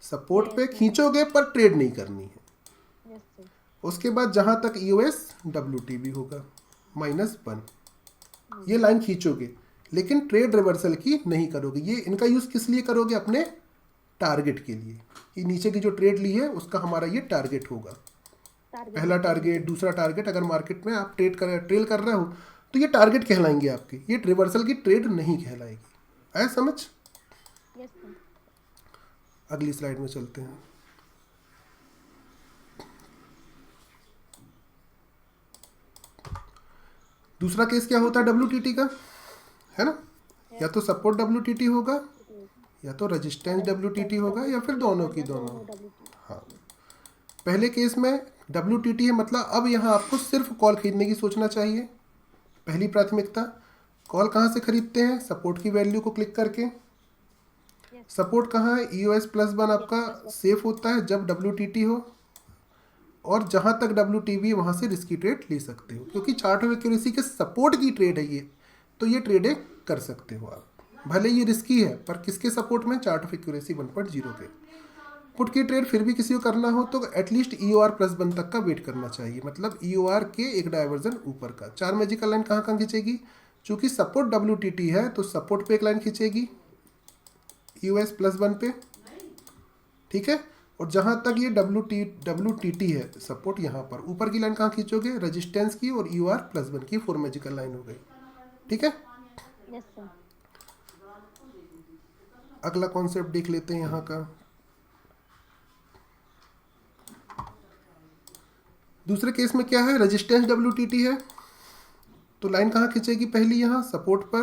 सपोर्ट पे खींचोगे, पर ट्रेड नहीं करनी है। उसके बाद जहां तक EOS WTB होगा -1, ये लाइन खींचोगे, लेकिन ट्रेड रिवर्सल की नहीं करोगे। ये इनका यूज किस लिए करोगे, अपने टारगेट के लिए। ये नीचे की जो ट्रेड ली है उसका हमारा ये टारगेट होगा, पहला टारगेट, दूसरा टारगेट। अगर मार्केट में आप ट्रेल कर रहे हो तो ये टारगेट कहलाएंगे आपके, ये रिवर्सल की ट्रेड नहीं कहलाएगी। आया समझ। अगली स्लाइड में चलते हैं। दूसरा केस क्या होता है WTT का, है ना। या तो सपोर्ट WTT होगा, या तो रेजिस्टेंस WTT होगा, या फिर दोनों की दोनों। हाँ, पहले केस में WTT है, मतलब अब यहाँ आपको सिर्फ कॉल खरीदने की सोचना चाहिए। पहली प्राथमिकता, कॉल कहाँ से खरीदते हैं, सपोर्ट की वैल्यू को क्लिक करके। सपोर्ट कहाँ है, EOS +1 आपका सेफ होता है जब WTT हो, और जहां तक WTB वहां से रिस्की ट्रेड ले सकते हो, क्योंकि चार्ट ऑफ एक्यूरेसी के सपोर्ट की ट्रेड है ये, तो ये ट्रेडें कर सकते हो आप। भले ये रिस्की है, पर किसके सपोर्ट में, चार्ट ऑफ एक्यूरेसी 1.0 के। पुट की ट्रेड फिर भी किसी को करना हो तो एटलीस्ट EOR +1 तक का वेट करना चाहिए, मतलब EOR के एक डाइवर्जन ऊपर का। 4 मैजिकल लाइन कहाँ कहाँ खींचेगी, चूंकि सपोर्ट WTT है तो सपोर्ट पे एक लाइन खींचेगी EOS +1 पे, ठीक है। और जहां तक ये WTT है, सपोर्ट यहाँ पर, ऊपर की लाइन कहाँ खींचोगे, रेजिस्टेंस की और EOR +1 की। 4 मैजिकल लाइन हो गई, ठीक है। Yes sir. अगला कॉन्सेप्ट देख लेते हैं यहाँ का। दूसरे केस में क्या है, रेजिस्टेंस WTT है, तो लाइन कहाँ खींचेगी, पहली यहाँ सपोर्ट पर,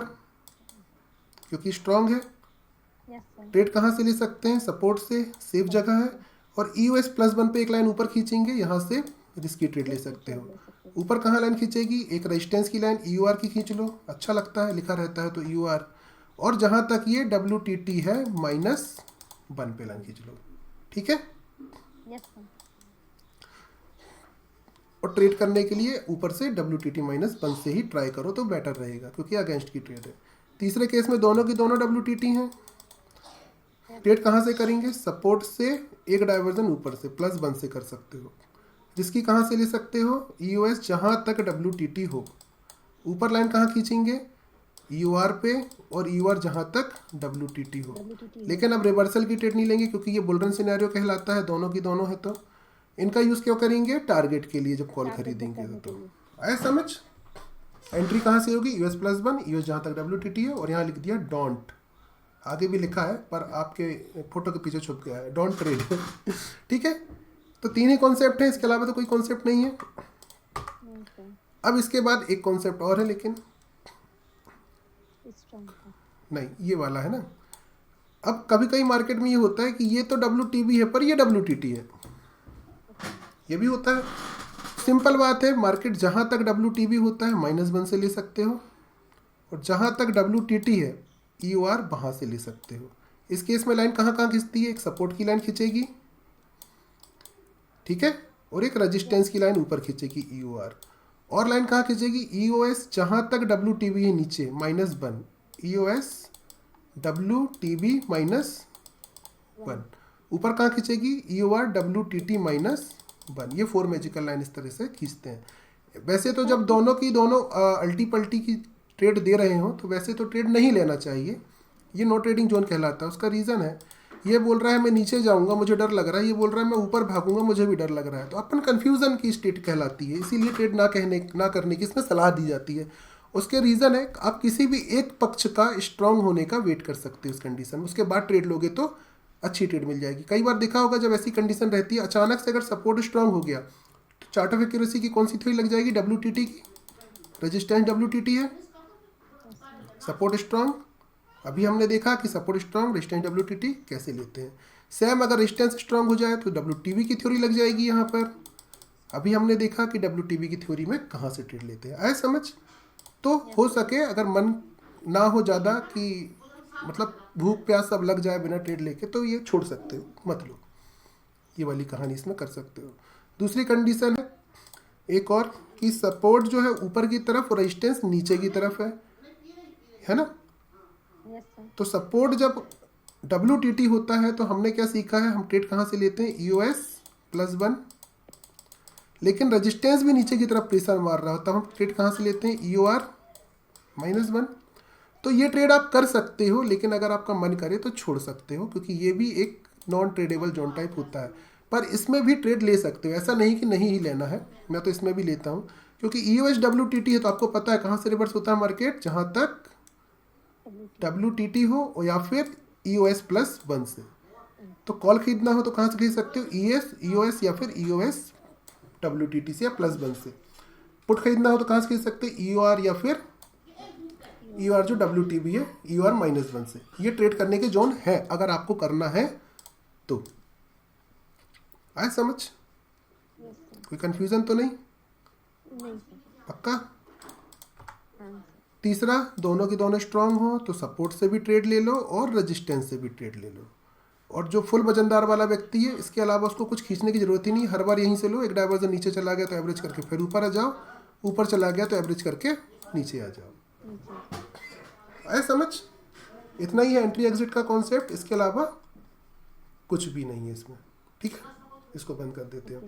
क्योंकि स्ट्रांग है। ट्रेड कहाँ से ले सकते हैं, सपोर्ट से, सेफ जगह है। और EOS +1 पे एक लाइन ऊपर खींचेंगे, यहाँ से रिस्की ट्रेड ले सकते हो। ऊपर कहाँ लाइन खींचेगी, एक रेजिस्टेंस की लाइन EOR की खींच लो, अच्छा लगता है, लिखा रहता है तो EOR। और जहाँ तक ये WTT है -1 पे लाइन खींच लो, ठीक है। और ट्रेड करने के लिए ऊपर से WTT -1 से ही ट्राई करो तो बेटर रहेगा, क्योंकि अगेंस्ट की ट्रेड है। तीसरे केस में दोनों की दोनों WTT हैं, ट्रेड कहाँ से करेंगे, सपोर्ट से एक डाइवर्जन ऊपर से +1 से कर सकते हो। रिस्की कहाँ से ले सकते हो, EOS जहाँ तक WTT हो। ऊपर लाइन कहाँ खींचेंगे, EOR पे, और EOR जहाँ तक WTT हो। लेकिन अब रिवर्सल की ट्रेड नहीं लेंगे, क्योंकि ये बुल रन सिनेरियो कहलाता है, दोनों की दोनों है, तो इनका यूज़ क्यों करेंगे, टारगेट के लिए जब कॉल खरीदेंगे तो। आया समझ। एंट्री कहाँ से होगी, EOS +1, EOS जहाँ तक WTT है, और यहाँ लिख दिया डोंट, आगे भी लिखा है पर आपके फोटो के पीछे छुप गया है, डोंट ट्रेड ठीक है। तो 3 ही कॉन्सेप्ट है, इसके अलावा तो कोई कॉन्सेप्ट नहीं है। अब इसके बाद एक कॉन्सेप्ट और है, लेकिन स्ट्रॉन्ग का। नहीं, ये वाला है ना। अब कभी कभी मार्केट में ये होता है कि ये तो WTB है पर ये WTT है, ये भी होता है। सिंपल बात है, मार्केट जहाँ तक WTB होता है -1 से ले सकते हो, और जहाँ तक WTT है EOR वहाँ से ले सकते हो। इस केस में लाइन कहाँ कहाँ खींचती है, एक सपोर्ट की लाइन खींचेगी, ठीक है, और एक रेजिस्टेंस की लाइन ऊपर खींचेगी EOR, और लाइन कहाँ खींचेगी EOS, जहाँ तक WTB है नीचे -1, EOS WTB -1, ऊपर कहाँ खींचेगी EOR WTT -1। ये 4 मैजिकल लाइन इस तरह से खींचते हैं। वैसे तो जब दोनों की दोनों अल्टी पल्टी की ट्रेड दे रहे हो तो वैसे तो ट्रेड नहीं लेना चाहिए, ये नो ट्रेडिंग जोन कहलाता है। उसका रीज़न है, ये बोल रहा है मैं नीचे जाऊंगा मुझे डर लग रहा है, ये बोल रहा है मैं ऊपर भागूंगा मुझे भी डर लग रहा है, तो अपन कन्फ्यूज़न की स्टेट कहलाती है। इसीलिए ट्रेड ना करने की इसमें सलाह दी जाती है। उसके रीज़न है, आप किसी भी एक पक्ष का स्ट्रांग होने का वेट कर सकते हो उस कंडीशन में, उसके बाद ट्रेड लोगे तो अच्छी ट्रेड मिल जाएगी। कई बार देखा होगा जब ऐसी कंडीशन रहती है, अचानक से अगर सपोर्ट स्ट्रांग हो गया तो चार्ट ऑफ एक्यूरेसी की कौन सी थ्योरी लग जाएगी, WTT की। रेजिस्टेंस WTT है, सपोर्ट स्ट्रांग। अभी हमने देखा कि सपोर्ट स्ट्रांग, रेजिस्टेंस WTT कैसे लेते हैं। सेम अगर रेजिस्टेंस स्ट्रांग हो जाए तो WTB की थ्योरी लग जाएगी यहाँ पर। अभी हमने देखा कि WTB की थ्योरी में कहाँ से ट्रेड लेते हैं, आए समझ। तो हो सके अगर मन ना हो ज़्यादा कि मतलब भूख प्यास सब लग जाए बिना ट्रेड लेके, तो ये छोड़ सकते हो, मत लो। ये वाली कहानी इसमें कर सकते हो। दूसरी कंडीशन है एक और, कि सपोर्ट जो है ऊपर की तरफ और रेजिस्टेंस नीचे की तरफ है ना। Yes sir. तो सपोर्ट जब WTT होता है तो हमने क्या सीखा है, हम ट्रेड कहाँ से लेते हैं, EOS +1। लेकिन रेजिस्टेंस भी नीचे की तरफ प्रेशर मार रहा होता है, हम ट्रेड कहाँ से लेते हैं, EOR -1। तो ये ट्रेड आप कर सकते हो, लेकिन अगर आपका मन करे तो छोड़ सकते हो, क्योंकि ये भी एक नॉन ट्रेडेबल जोन टाइप होता है। पर इसमें भी ट्रेड ले सकते हो, ऐसा नहीं कि नहीं ही लेना है। मैं तो इसमें भी लेता हूँ, क्योंकि EOS WTT है तो आपको पता है कहाँ से रिवर्स होता है मार्केट, जहाँ तक WTT हो या फिर EOS +1 से। तो कॉल खरीदना हो तो कहाँ से खरीद सकते हो, EOS या फिर EOS WTT से या +1 से। पुट खरीदना हो तो कहाँ से खरीद सकते हैं, EOR या फिर EOR जो WTB है EOR -1 से। ये ट्रेड करने के जोन है अगर आपको करना है तो। आए समझ, यस सर। कोई कंफ्यूजन तो नहीं, नहीं सर। पक्का। हाँ सर। तीसरा, दोनों की दोनों स्ट्रांग हो तो सपोर्ट से भी ट्रेड ले लो और रेजिस्टेंस से भी ट्रेड ले लो। और जो फुल वजनदार वाला व्यक्ति है, इसके अलावा उसको कुछ खींचने की जरूरत ही नहीं, हर बार यहीं से लो। एक डाइवर्जन नीचे चला गया तो एवरेज करके फिर ऊपर आ जाओ, ऊपर चला गया तो एवरेज करके नीचे आ जाओ। आए समझ, इतना ही है एंट्री एग्जिट का कॉन्सेप्ट, इसके अलावा कुछ भी नहीं है इसमें। ठीक है, इसको बंद कर देते हैं।